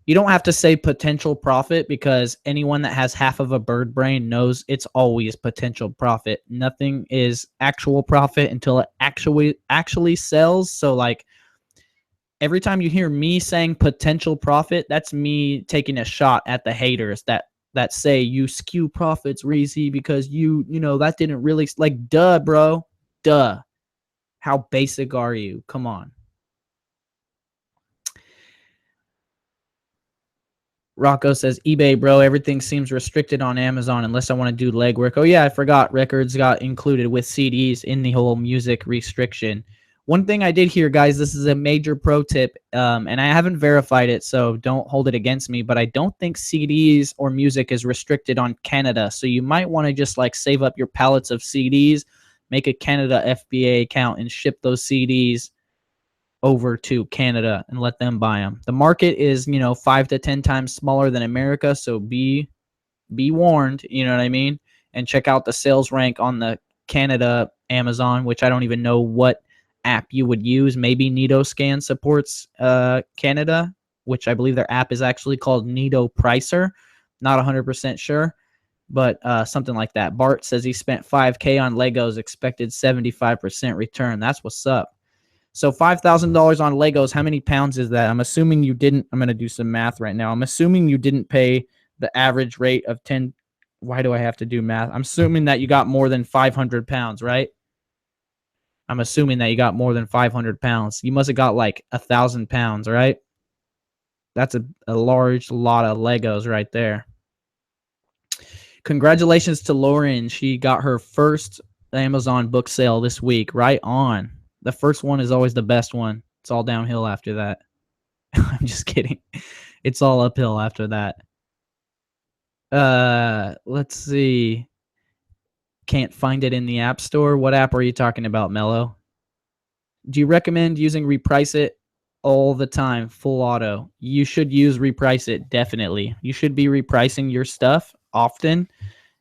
You don't have to say potential profit because anyone that has half of a bird brain knows it's always potential profit. Nothing is actual profit until it actually sells. So like every time you hear me saying potential profit, that's me taking a shot at the haters that say you skew profits, Reezy, because you know that didn't really, like, duh, bro, duh. How basic are you? Come on. Rocco says, eBay, bro, everything seems restricted on Amazon unless I want to do legwork. Oh, yeah, I forgot records got included with CDs in the whole music restriction. One thing I did hear, guys, this is a major pro tip, and I haven't verified it, so don't hold it against me, but I don't think CDs or music is restricted on Canada, so you might want to just, like, save up your pallets of CDs, make a Canada FBA account, and ship those CDs over to Canada and let them buy them. The market is, 5 to 10 times smaller than America, so be warned, you know what I mean? And check out the sales rank on the Canada Amazon, which I don't even know what app you would use. Maybe NitoScan supports Canada, which I believe their app is actually called Nito Pricer. Not 100% sure, but something like that. Bart says he spent $5K on Legos, expected 75% return. That's what's up. So $5,000 on Legos, how many pounds is that? I'm assuming you didn't. I'm going to do some math right now. I'm assuming you didn't pay the average rate of 10. Why do I have to do math? I'm assuming that you got more than 500 pounds, right? I'm assuming that you got more than 500 pounds. You must have got like 1,000 pounds, right? That's a large lot of Legos right there. Congratulations to Lauren. She got her first Amazon book sale this week. Right on. The first one is always the best one. It's all downhill after that. I'm just kidding. It's all uphill after that. Let's see. Can't find it in the App Store. What app are you talking about, Mello? Do you recommend using Reprice It all the time, full auto? You should use Reprice It, definitely. You should be repricing your stuff often.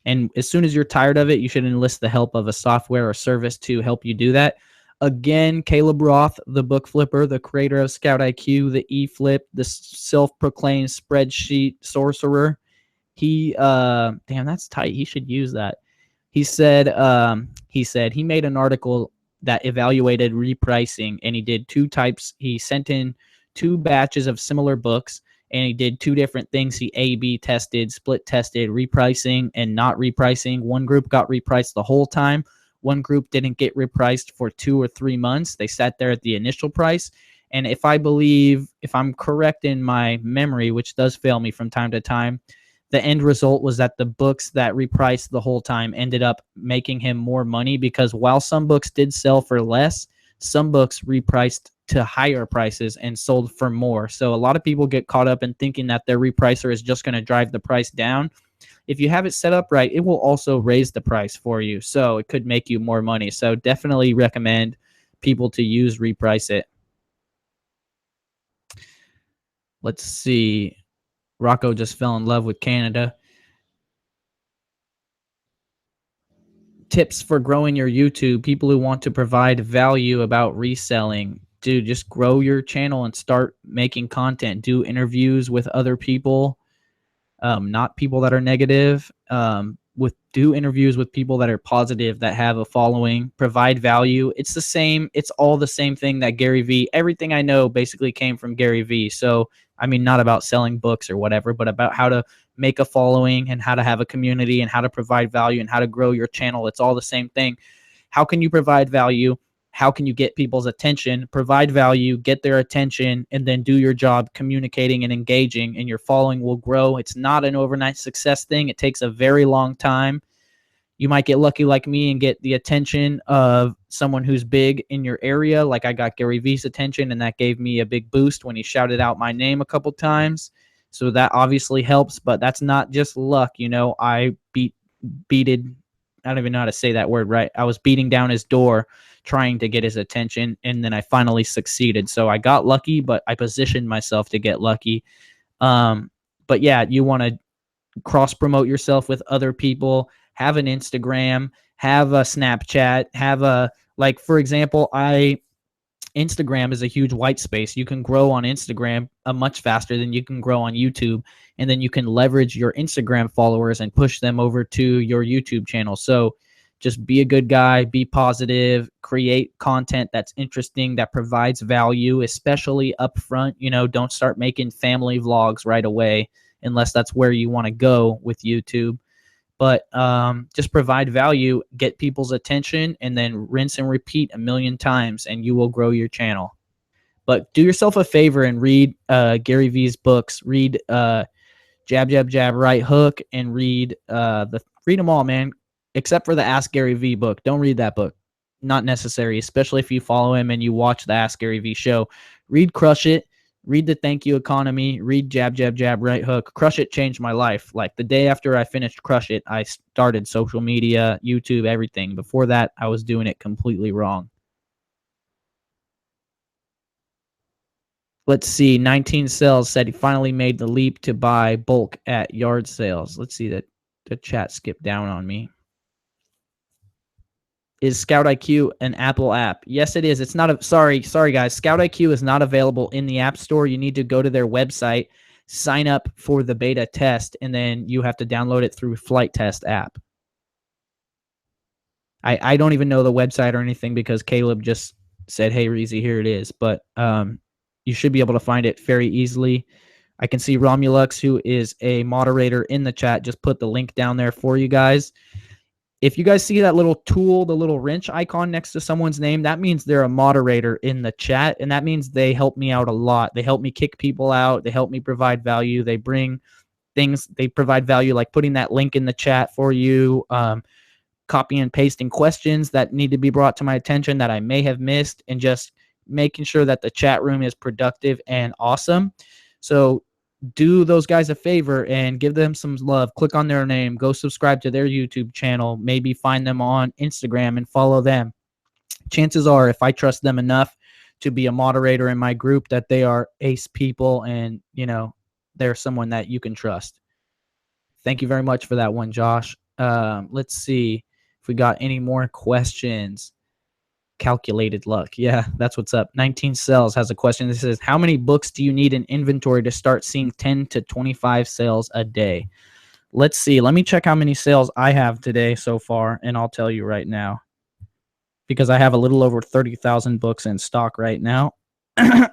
And as soon as you're tired of it, you should enlist the help of a software or service to help you do that. Again, Caleb Roth, the book flipper, the creator of Scout IQ, the eFlip, the self-proclaimed spreadsheet sorcerer. He, damn, that's tight. He should use that. He said he made an article that evaluated repricing, and he did two types. He sent in 2 batches of similar books, and he did 2 different things. He A/B tested, split tested, repricing and not repricing. One group got repriced the whole time. One group didn't get repriced for 2 or 3 months. They sat there at the initial price. And if I'm correct in my memory, which does fail me from time to time, the end result was that the books that repriced the whole time ended up making him more money, because while some books did sell for less, some books repriced to higher prices and sold for more. So a lot of people get caught up in thinking that their repricer is just going to drive the price down. If you have it set up right, it will also raise the price for you. So it could make you more money. So definitely recommend people to use Reprice It. Let's see. Rocco just fell in love with Canada. Tips for growing your YouTube. People who want to provide value about reselling. Dude, just grow your channel and start making content. Do interviews with other people, not people that are negative. Do interviews with people that are positive, that have a following. Provide value. It's the same. It's all the same thing that Gary Vee. Everything I know basically came from Gary Vee. So I mean, not about selling books or whatever, but about how to make a following and how to have a community and how to provide value and how to grow your channel. It's all the same thing. How can you provide value? How can you get people's attention? Provide value, get their attention, and then do your job communicating and engaging, and your following will grow. It's not an overnight success thing. It takes a very long time. You might get lucky like me and get the attention of someone who's big in your area. Like I got Gary Vee's attention, and that gave me a big boost when he shouted out my name a couple times. So that obviously helps, but that's not just luck. You know, I beated, I don't even know how to say that word right. I was beating down his door trying to get his attention, and then I finally succeeded. So I got lucky, but I positioned myself to get lucky. But yeah, you want to cross promote yourself with other people, have an Instagram, have a Snapchat, have a, like, for example, Instagram is a huge white space. You can grow on Instagram much faster than you can grow on YouTube. And then you can leverage your Instagram followers and push them over to your YouTube channel. So just be a good guy, be positive, create content that's interesting, that provides value, especially up front. You know, don't start making family vlogs right away unless that's where you want to go with YouTube. But just provide value, get people's attention, and then rinse and repeat a million times, and you will grow your channel. But do yourself a favor and read Gary Vee's books. Read Jab, Jab, Jab, Right Hook, and read them all, man. Except for the Ask Gary Vee book. Don't read that book. Not necessary, especially if you follow him and you watch the Ask Gary Vee show. Read Crush It. Read The Thank You Economy. Read Jab, Jab, Jab, Right Hook. Crush It changed my life. Like the day after I finished Crush It, I started social media, YouTube, everything. Before that, I was doing it completely wrong. Let's see. 19 Sales said he finally made the leap to buy bulk at yard sales. Let's see that the chat skipped down on me. Is Scout IQ an Apple app? Yes, it is. It's not a sorry guys. Scout IQ is not available in the App Store. You need to go to their website, sign up for the beta test, and then you have to download it through Flight Test app. I don't even know the website or anything because Caleb just said, "Hey, Reezy, here it is." But you should be able to find it very easily. I can see Romulux, who is a moderator in the chat, just put the link down there for you guys. If you guys see that little tool, the little wrench icon next to someone's name, that means they're a moderator in the chat, and that means they help me out a lot. They help me kick people out. They help me provide value. They bring things. They provide value like putting that link in the chat for you, copy and pasting questions that need to be brought to my attention that I may have missed, and just making sure that the chat room is productive and awesome. So do those guys a favor and give them some love. Click on their name, go subscribe to their YouTube channel, maybe find them on Instagram and follow them. Chances are, if I trust them enough to be a moderator in my group, that they are ace people, and you know, they're someone that you can trust. Thank you very much for that one, Josh. Let's see if we got any more questions. Calculated luck. Yeah, that's what's up. 19 Sales has a question. This says, how many books do you need in inventory to start seeing 10 to 25 sales a day? Let's see. Let me check how many sales I have today so far, and I'll tell you right now. Because I have a little over 30,000 books in stock right now. And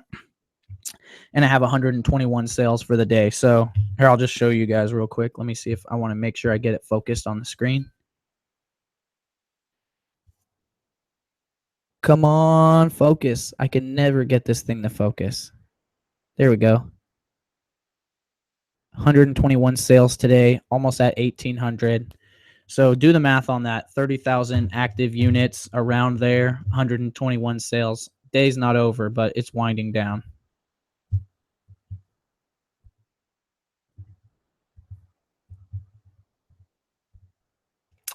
I have 121 sales for the day. So here, I'll just show you guys real quick. Let me see if I want to make sure I get it focused on the screen. Come on, focus. I can never get this thing to focus. There we go. 121 sales today, almost at 1,800. So do the math on that. 30,000 active units around there, 121 sales. Day's not over, but it's winding down.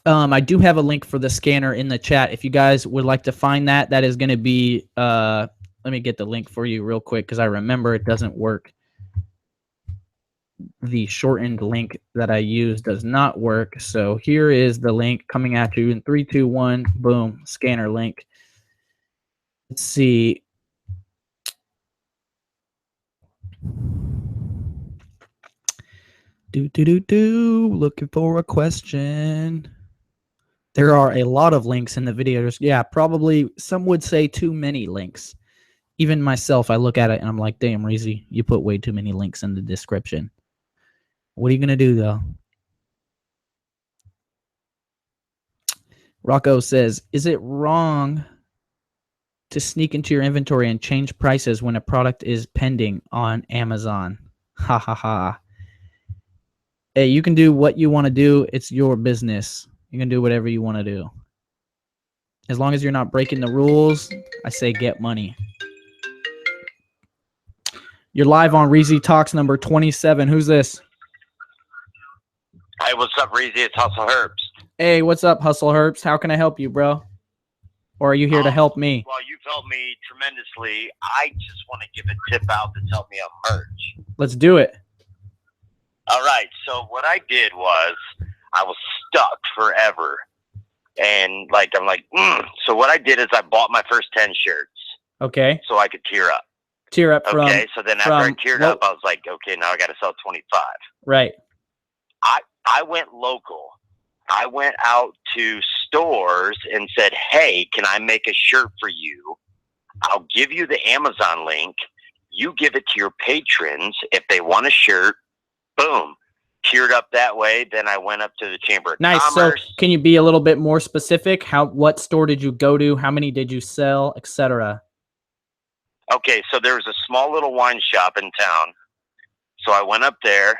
I do have a link for the scanner in the chat. If you guys would like to find that, that is going to be, let me get the link for you real quick because I remember it doesn't work. The shortened link that I use does not work. So here is the link coming at you in 3, 2, 1, boom, scanner link. Let's see. Looking for a question. There are a lot of links in the video. Yeah, probably some would say too many links. Even myself, I look at it and I'm like, damn, Reezy, you put way too many links in the description. What are you going to do, though? Rocco says, is it wrong to sneak into your inventory and change prices when a product is pending on Amazon? Ha ha ha. Hey, you can do what you want to do. It's your business. You can do whatever you want to do. As long as you're not breaking the rules, I say get money. You're live on Reezy Talks number 27. Who's this? Hey, what's up, Reezy? It's Hustle Herbs. Hey, what's up, Hustle Herbs? How can I help you, bro? Or are you here to help me? Well, you've helped me tremendously. I just want to give a tip out that's helped me on merch. Let's do it. All right. So what I did was I was stuck forever. And I'm like, So what I did is I bought my first 10 shirts. Okay. So I could tier up. Tier up from. Okay. So then after I tiered up, I was like, okay, now I got to sell 25. Right. I went local. I went out to stores and said, hey, can I make a shirt for you? I'll give you the Amazon link. You give it to your patrons. If they want a shirt, boom. Tiered up that way. Then I went up to the Chamber of Commerce. So can you be a little bit more specific? What store did you go to? How many did you sell, etc.? Okay, so there was a small little wine shop in town. So I went up there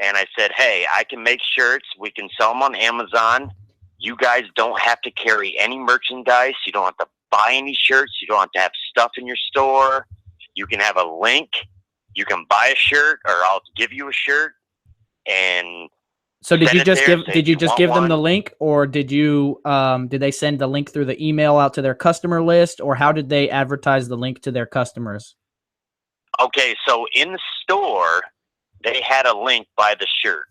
and I said, hey, I can make shirts. We can sell them on Amazon. You guys don't have to carry any merchandise. You don't have to buy any shirts. You don't have to have stuff in your store. You can have a link. You can buy a shirt, or I'll give you a shirt. And so did you just give them the link, or did they send the link through the email out to their customer list, or how did they advertise the link to their customers? Okay, so in the store, they had a link by the shirt.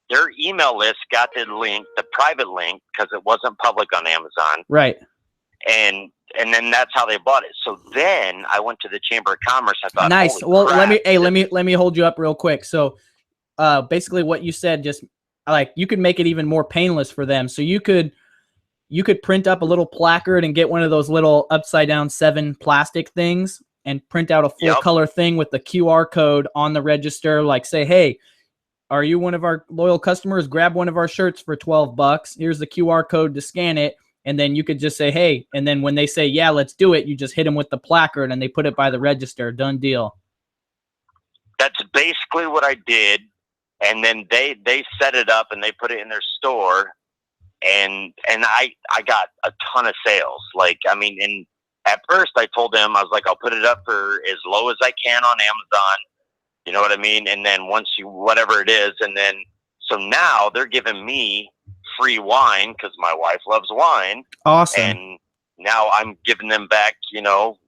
Their email list got the link, the private link, because it wasn't public on Amazon. Right. And then that's how they bought it. So then I went to the Chamber of Commerce. I thought, nice. Well, let me hold you up real quick. So, basically, what you said, just like you could make it even more painless for them. So you could print up a little placard and get one of those little upside down 7 plastic things and print out a full color thing with the QR code on the register. Like, say, hey, are you one of our loyal customers? Grab one of our shirts for $12. Here's the QR code to scan it. And then you could just say, hey, and then when they say, yeah, let's do it, you just hit them with the placard and they put it by the register. Done deal. That's basically what I did. And then they set it up and they put it in their store. And I got a ton of sales. And at first I told them, I was like, I'll put it up for as low as I can on Amazon. You know what I mean? And then whatever it is. And then, so now they're giving me free wine because my wife loves wine. Awesome. And now I'm giving them back,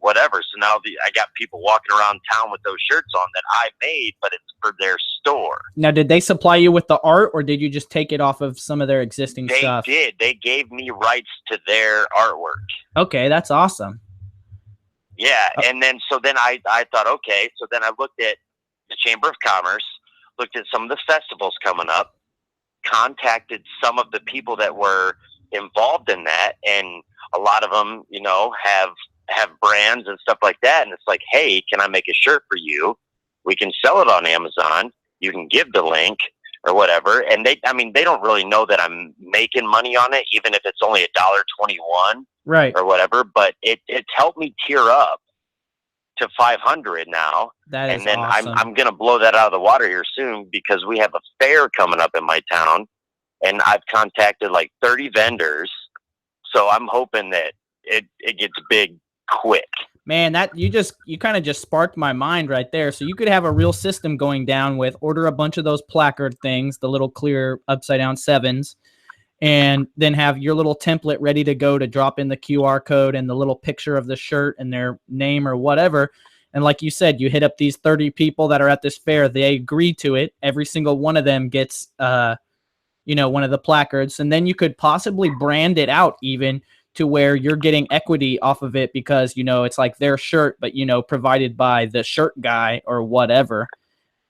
whatever. So now I got people walking around town with those shirts on that I made, but it's for their store. Now, did they supply you with the art, or did you just take it off of some of their existing stuff? They did. They gave me rights to their artwork. Okay, that's awesome. Yeah, and then I thought, okay, so then I looked at the Chamber of Commerce, looked at some of the festivals coming up, contacted some of the people that were involved in that, and a lot of them, have brands and stuff like that. And it's like, hey, can I make a shirt for you? We can sell it on Amazon. You can give the link or whatever. And they don't really know that I'm making money on it, even if it's only $1.21, right, or whatever. But it's helped me tier up to 500 now. That is and then awesome. I'm going to blow that out of the water here soon because we have a fair coming up in my town, and I've contacted like 30 vendors. So I'm hoping that it gets big quick. Man, that you kind of just sparked my mind right there. So you could have a real system going down with order a bunch of those placard things, the little clear upside down 7s, and then have your little template ready to go to drop in the QR code and the little picture of the shirt and their name or whatever. And like you said, you hit up these 30 people that are at this fair. They agree to it. Every single one of them gets, one of the placards. And then you could possibly brand it out even to where you're getting equity off of it because, it's like their shirt, but, provided by the shirt guy or whatever.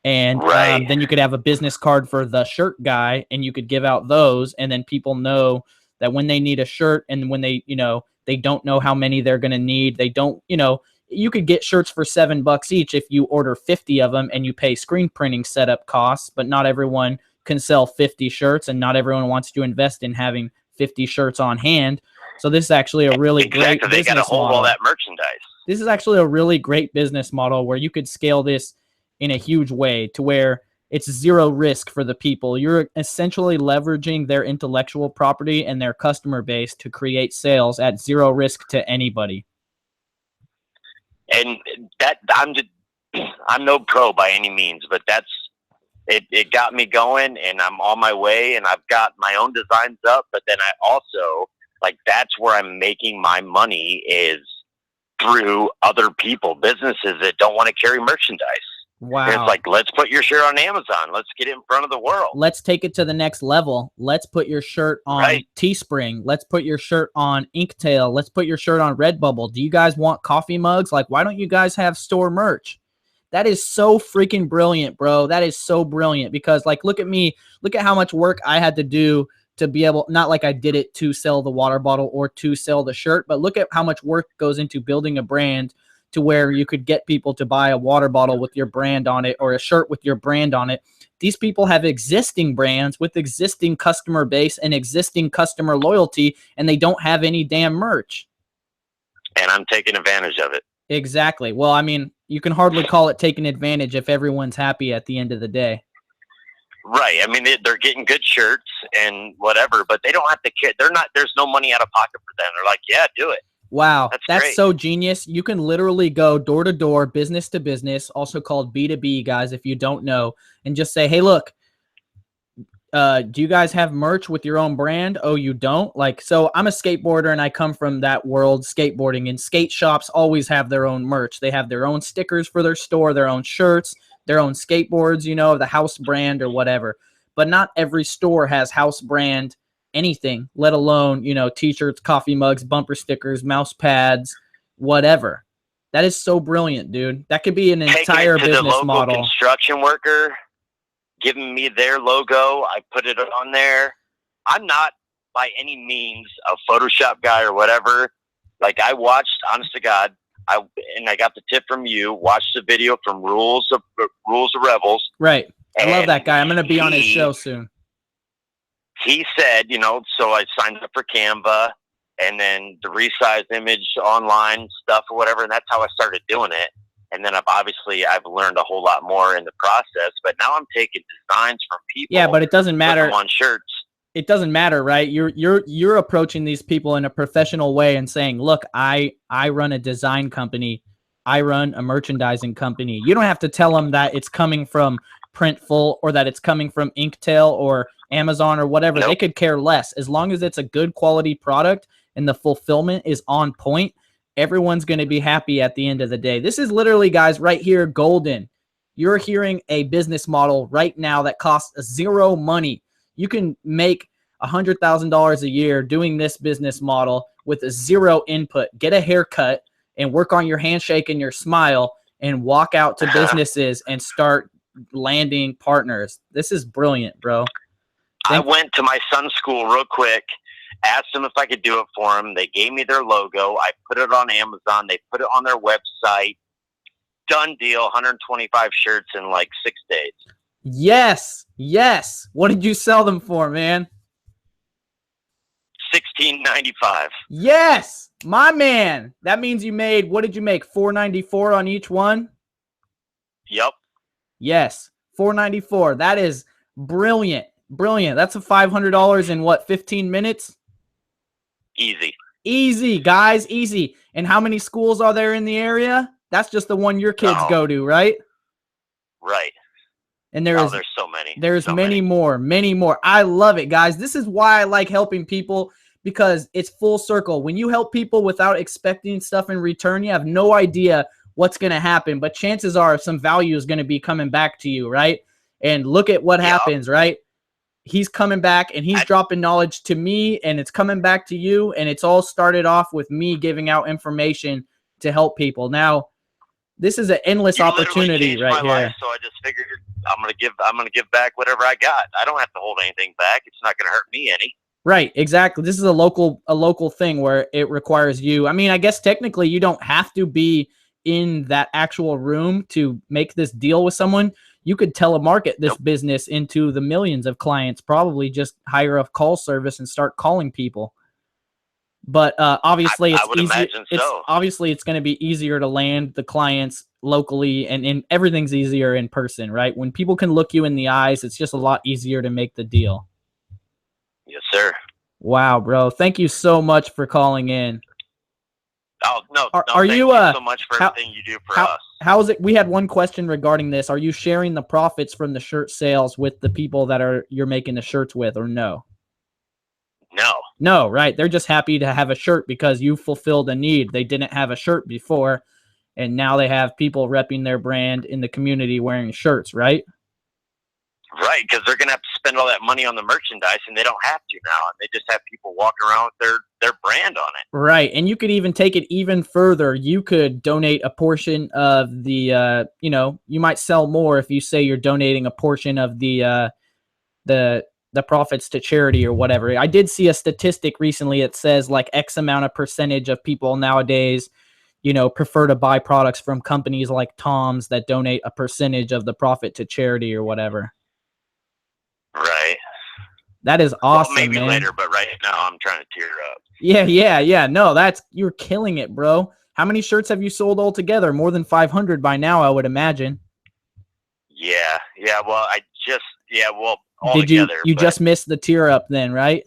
And then you could have a business card for the shirt guy and you could give out those. And then people know that when they need a shirt and when they, they don't know how many they're going to need, they don't, you could get shirts for $7 each if you order 50 of them and you pay screen printing setup costs, but not everyone can sell 50 shirts and not everyone wants to invest in having 50 shirts on hand. So this is actually a really great business model. They got to hold all that merchandise. This is actually a really great business model where you could scale this in a huge way to where it's zero risk for the people. You're essentially leveraging their intellectual property and their customer base to create sales at zero risk to anybody. And that I'm no pro by any means, but it got me going and I'm on my way and I've got my own designs up, but then I also that's where I'm making my money is through other people, businesses that don't want to carry merchandise. Wow. And it's like, let's put your shirt on Amazon. Let's get it in front of the world. Let's take it to the next level. Let's put your shirt on Teespring. Let's put your shirt on Inktail. Let's put your shirt on Redbubble. Do you guys want coffee mugs? Why don't you guys have store merch? That is so freaking brilliant, bro. That is so brilliant because look at me. Look at how much work I had to do to be able, not like I did it to sell the water bottle or to sell the shirt, but look at how much work goes into building a brand to where you could get people to buy a water bottle with your brand on it or a shirt with your brand on it. These people have existing brands with existing customer base and existing customer loyalty, and they don't have any damn merch. And I'm taking advantage of it. Exactly. Well, I mean, you can hardly call it taking advantage if everyone's happy at the end of the day. Right. I mean, they're getting good shirts and whatever, but they don't have to care. There's no money out of pocket for them. They're like, yeah, do it. Wow. That's so genius. You can literally go door to door, business to business, also called B2B, guys, if you don't know, and just say, hey, look, do you guys have merch with your own brand? Oh, you don't? So I'm a skateboarder and I come from that world, skateboarding, and skate shops always have their own merch. They have their own stickers for their store, their own shirts, their own skateboards, the house brand or whatever. But not every store has house brand anything, let alone, t-shirts, coffee mugs, bumper stickers, mouse pads, whatever. That is so brilliant, dude. That could be an entire business the local model. Construction worker giving me their logo. I put it on there. I'm not by any means a Photoshop guy or whatever. I watched, honest to God, I got the tip from you, watched the video from Rules of Rebels. Right. I love that guy. I'm going to be on his show soon. He said, so I signed up for Canva and then the resize image online stuff or whatever. And that's how I started doing it. And then I've learned a whole lot more in the process, but now I'm taking designs from people. Yeah, but it doesn't matter on shirts. It doesn't matter, right? You're approaching these people in a professional way and saying, look, I run a design company. I run a merchandising company. You don't have to tell them that it's coming from Printful or that it's coming from Inktail or Amazon or whatever. Nope. They could care less. As long as it's a good quality product and the fulfillment is on point, everyone's going to be happy at the end of the day. This is literally, guys, right here, golden. You're hearing a business model right now that costs zero money. You can make $100,000 a year doing this business model with zero input. Get a haircut and work on your handshake and your smile and walk out to businesses and start landing partners. This is brilliant, bro. I went to my son's school real quick, asked them if I could do it for them. They gave me their logo. I put it on Amazon. They put it on their website. Done deal, 125 shirts in 6 days. Yes. Yes. What did you sell them for, man? $16.95. Yes. My man. That means you made, what did you make? $494 on each one? Yep. Yes. $494. That is brilliant. Brilliant. That's a $500 in what, 15 minutes? Easy. Easy, guys. Easy. And how many schools are there in the area? That's just the one your kids go to, right? Right. And there's so many. There's many more. I love it, guys. This is why I like helping people, because it's full circle. When you help people without expecting stuff in return, you have no idea what's going to happen, but chances are some value is going to be coming back to you, right? And look at what happens, right? He's coming back and he's dropping knowledge to me, and it's coming back to you, and it's all started off with me giving out information to help people. Now, this is an endless opportunity right here. Life, so I just figured I'm gonna give back whatever I got. I don't have to hold anything back. It's not gonna hurt me any. Right, exactly. This is a local thing where it requires you. I mean, I guess technically you don't have to be in that actual room to make this deal with someone. You could telemarket this business into the millions of clients, probably just hire a call service and start calling people. But obviously it's easy. Obviously it's going to be easier to land the clients locally, and everything's easier in person, right? When people can look you in the eyes, it's just a lot easier to make the deal. Yes, sir. Wow, bro. Thank you so much for calling in. Oh, no. Thank you so much for everything you do for us. How is it? We had one question regarding this. Are you sharing the profits from the shirt sales with the people that you're making the shirts with, or no? No, right. They're just happy to have a shirt because you fulfilled a need. They didn't have a shirt before, and now they have people repping their brand in the community wearing shirts, right? Right, because they're going to have to spend all that money on the merchandise, and they don't have to now. And they just have people walking around with their brand on it. Right, and you could even take it even further. You could donate a portion of the, you might sell more if you say you're donating a portion of the profits to charity or whatever. I did see a statistic recently. It says like X amount of percentage of people nowadays, prefer to buy products from companies like Tom's that donate a percentage of the profit to charity or whatever. Right. That is awesome, well, maybe man. Later, but right now I'm trying to tear up. Yeah. No, you're killing it, bro. How many shirts have you sold altogether? More than 500 by now, I would imagine. Yeah. Well, Did you just missed the tear up then, right?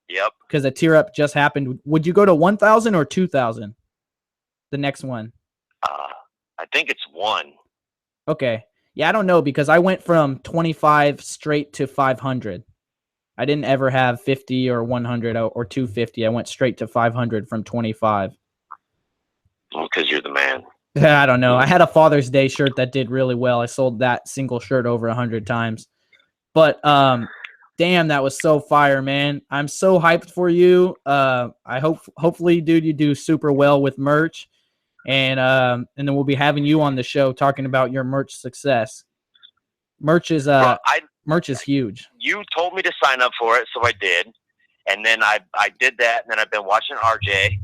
Yep. Because the tear up just happened. Would you go to 1,000 or 2,000? The next one. I think it's 1. Okay. Yeah, I don't know, because I went from 25 straight to 500. I didn't ever have 50 or 100 or 250. I went straight to 500 from 25. Well, because you're the man. I don't know. I had a Father's Day shirt that did really well. I sold that single shirt over 100 times. But damn, that was so fire, man. I'm so hyped for you. I hopefully, dude, you do super well with merch. And then we'll be having you on the show talking about your merch success. Merch is huge. You told me to sign up for it, so I did. And then I did that, and then I've been watching RJ,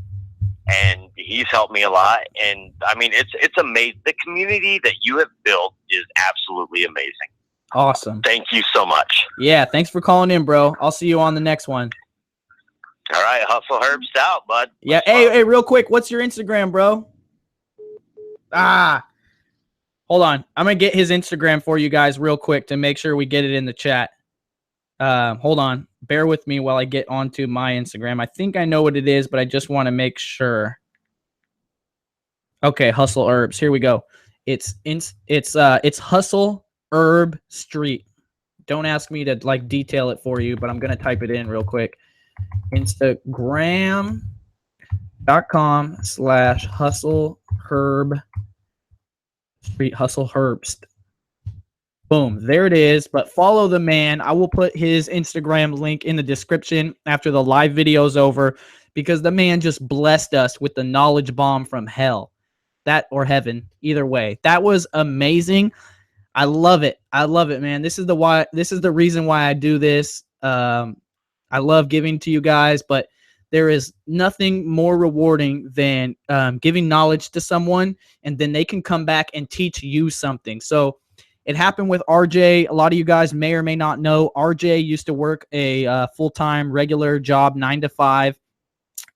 and he's helped me a lot. And I mean, it's amazing. The community that you have built is absolutely amazing. Awesome. Thank you so much. Yeah, thanks for calling in, bro. I'll see you on the next one. All right, Hustle Herbs out, bud. Yeah, hey, real quick, what's your Instagram, bro? Hold on. I'm going to get his Instagram for you guys real quick to make sure we get it in the chat. Hold on. Bear with me while I get onto my Instagram. I think I know what it is, but I just want to make sure. Okay, Hustle Herbs. Here we go. It's Hustle Herb Street. Don't ask me to like detail it for you, but I'm going to type it in real quick. Instagram.com/Hustle Herb Street, Hustle Herbst. Boom, there it is. But follow the man. I will put his Instagram link in the description after the live video is over, because the man just blessed us with the knowledge bomb from hell, that or heaven, either way. That was amazing. I love it. I love it, man. This is the reason why I do this. I love giving to you guys, but there is nothing more rewarding than giving knowledge to someone, and then they can come back and teach you something. So it happened with RJ. A lot of you guys may or may not know, RJ used to work a full-time regular job, 9 to 5,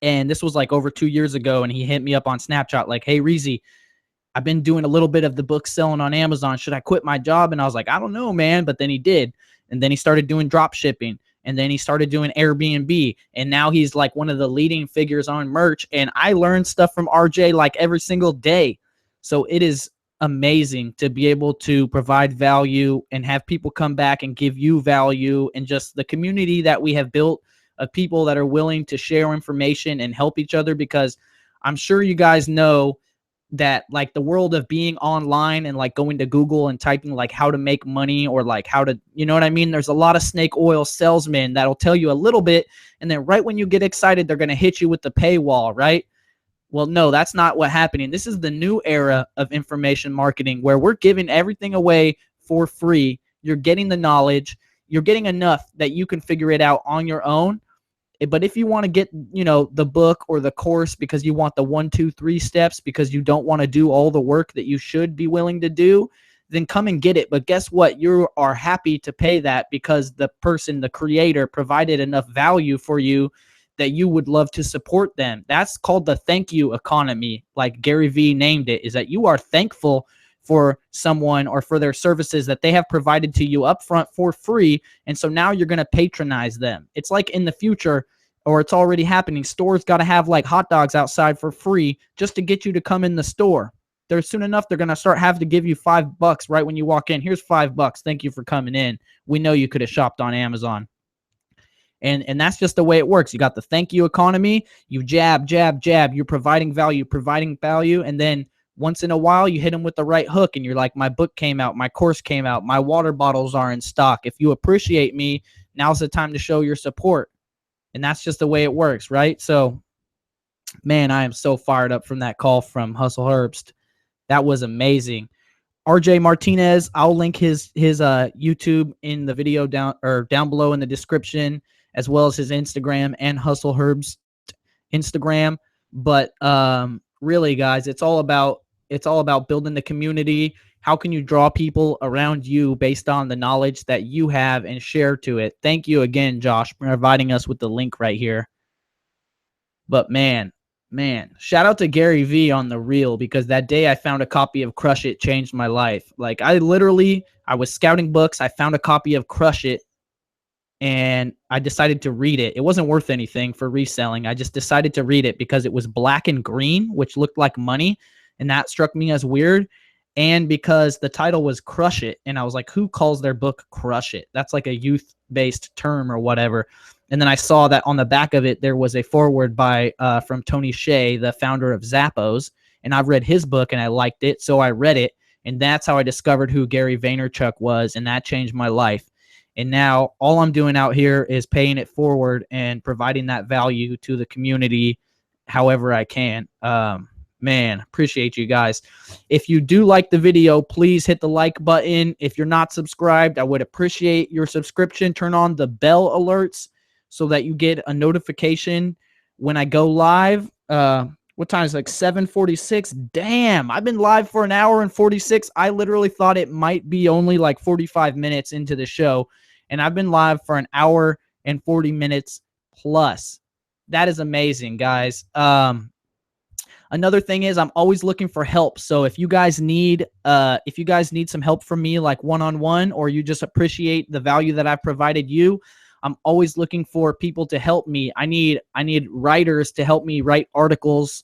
And this was like over 2 years ago. And he hit me up on Snapchat like, hey, Reezy, I've been doing a little bit of the book selling on Amazon. Should I quit my job? And I was like, I don't know, man. But then he did. And then he started doing drop shipping. And then he started doing Airbnb. And now he's like one of the leading figures on merch. And I learned stuff from RJ like every single day. So it is amazing to be able to provide value and have people come back and give you value, and just the community that we have built of people that are willing to share information and help each other. Because I'm sure you guys know that like the world of being online and like going to Google and typing like how to make money or like how to, you know what I mean? There's a lot of snake oil salesmen that'll tell you a little bit, and then right when you get excited, they're going to hit you with the paywall, right? Well, no, that's not what's happening. This is the new era of information marketing where we're giving everything away for free. You're getting the knowledge. You're getting enough that you can figure it out on your own. But if you want to get, you know, the book or the course because you want the 1, 2, 3 steps because you don't want to do all the work that you should be willing to do, then come and get it. But guess what? You are happy to pay that because the person, the creator, provided enough value for you that you would love to support them. That's called the thank you economy, like Gary Vee named it, is that you are thankful for someone or for their services that they have provided to you upfront for free. And so now you're going to patronize them. It's like in the future, or it's already happening, stores got to have like hot dogs outside for free just to get you to come in the store. There's soon enough, they're going to start having to give you $5 right when you walk in. Here's $5. Thank you for coming in. We know you could have shopped on Amazon. And that's just the way it works. You got the thank you economy. You jab, jab, jab. You're providing value. And then once in a while, you hit them with the right hook. And you're like, my book came out. My course came out. My water bottles are in stock. If you appreciate me, now's the time to show your support. And that's just the way it works, right? So, man, I am so fired up from that call from Hustle Herbst. That was amazing. RJ Martinez, I'll link his YouTube in the video down below in the description, as well as his Instagram and Hustle Herbst Instagram. But really, guys, it's all about building the community. How can you draw people around you based on the knowledge that you have and share to it? Thank you again, Josh, for providing us with the link right here. But man, shout out to Gary Vee on the reel, because that day I found a copy of Crush It changed my life. Like I was scouting books. I found a copy of Crush It and I decided to read it. It wasn't worth anything for reselling. I just decided to read it because it was black and green, which looked like money. And that struck me as weird. And because the title was Crush It. And I was like, who calls their book Crush It? That's like a youth-based term or whatever. And then I saw that on the back of it, there was a foreword by from Tony Hsieh, the founder of Zappos. And I've read his book and I liked it. So I read it. And that's how I discovered who Gary Vaynerchuk was. And that changed my life. And now all I'm doing out here is paying it forward and providing that value to the community however I can. Man, appreciate you guys. If you do like the video, please hit the like button. If you're not subscribed, I would appreciate your subscription. Turn on the bell alerts so that you get a notification when I go live. What time is it? Like 7:46? Damn, I've been live for 1 hour and 46. I literally thought it might be only like 45 minutes into the show, and I've been live for 1 hour and 40 minutes plus. That is amazing, guys. Another thing is I'm always looking for help. So if you guys need some help from me, like one-on-one, or you just appreciate the value that I've provided you, I'm always looking for people to help me. I need writers to help me write articles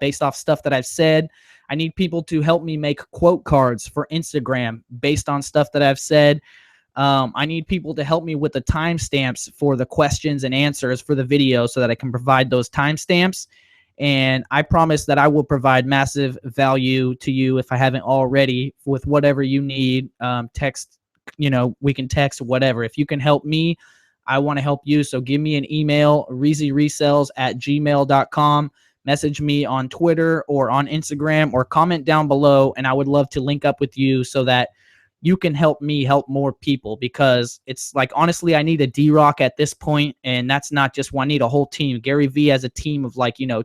based off stuff that I've said. I need people to help me make quote cards for Instagram based on stuff that I've said. I need people to help me with the timestamps for the questions and answers for the video so that I can provide those timestamps. And I promise that I will provide massive value to you if I haven't already with whatever you need. Text, we can text, whatever. If you can help me, I want to help you. So give me an email, reezyresells@gmail.com. Message me on Twitter or on Instagram, or comment down below. And I would love to link up with you so that you can help me help more people, because it's like, honestly, I need a D-Rock at this point, and that's not just one. I need a whole team. Gary Vee has a team of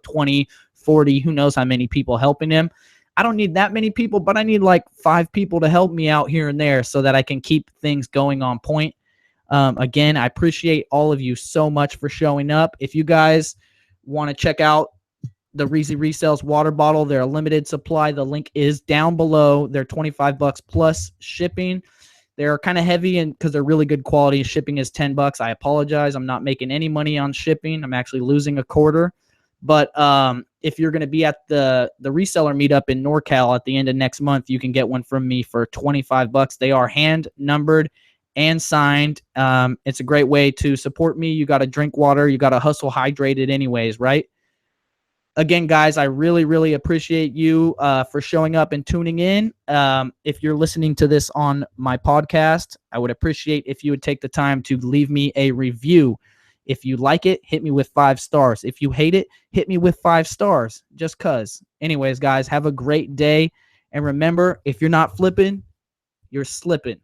20, 40, who knows how many people helping him. I don't need that many people, but I need like 5 people to help me out here and there so that I can keep things going on point. Again, I appreciate all of you so much for showing up. If you guys want to check out the Reezy Resells water bottle, they're a limited supply. The link is down below. They're $25 plus shipping. They're kind of heavy and because they're really good quality. Shipping is $10. I apologize. I'm not making any money on shipping. I'm actually losing a quarter. But if you're going to be at the reseller meetup in NorCal at the end of next month, you can get one from me for $25. They are hand numbered and signed. It's a great way to support me. You got to drink water. You got to hustle hydrated anyways, right? Again, guys, I really, really appreciate you for showing up and tuning in. If you're listening to this on my podcast, I would appreciate if you would take the time to leave me a review. If you like it, hit me with 5 stars. If you hate it, hit me with 5 stars, just cuz. Anyways, guys, have a great day. And remember, if you're not flipping, you're slipping.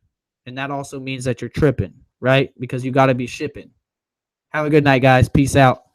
And that also means that you're tripping, right? Because you got to be shipping. Have a good night, guys. Peace out.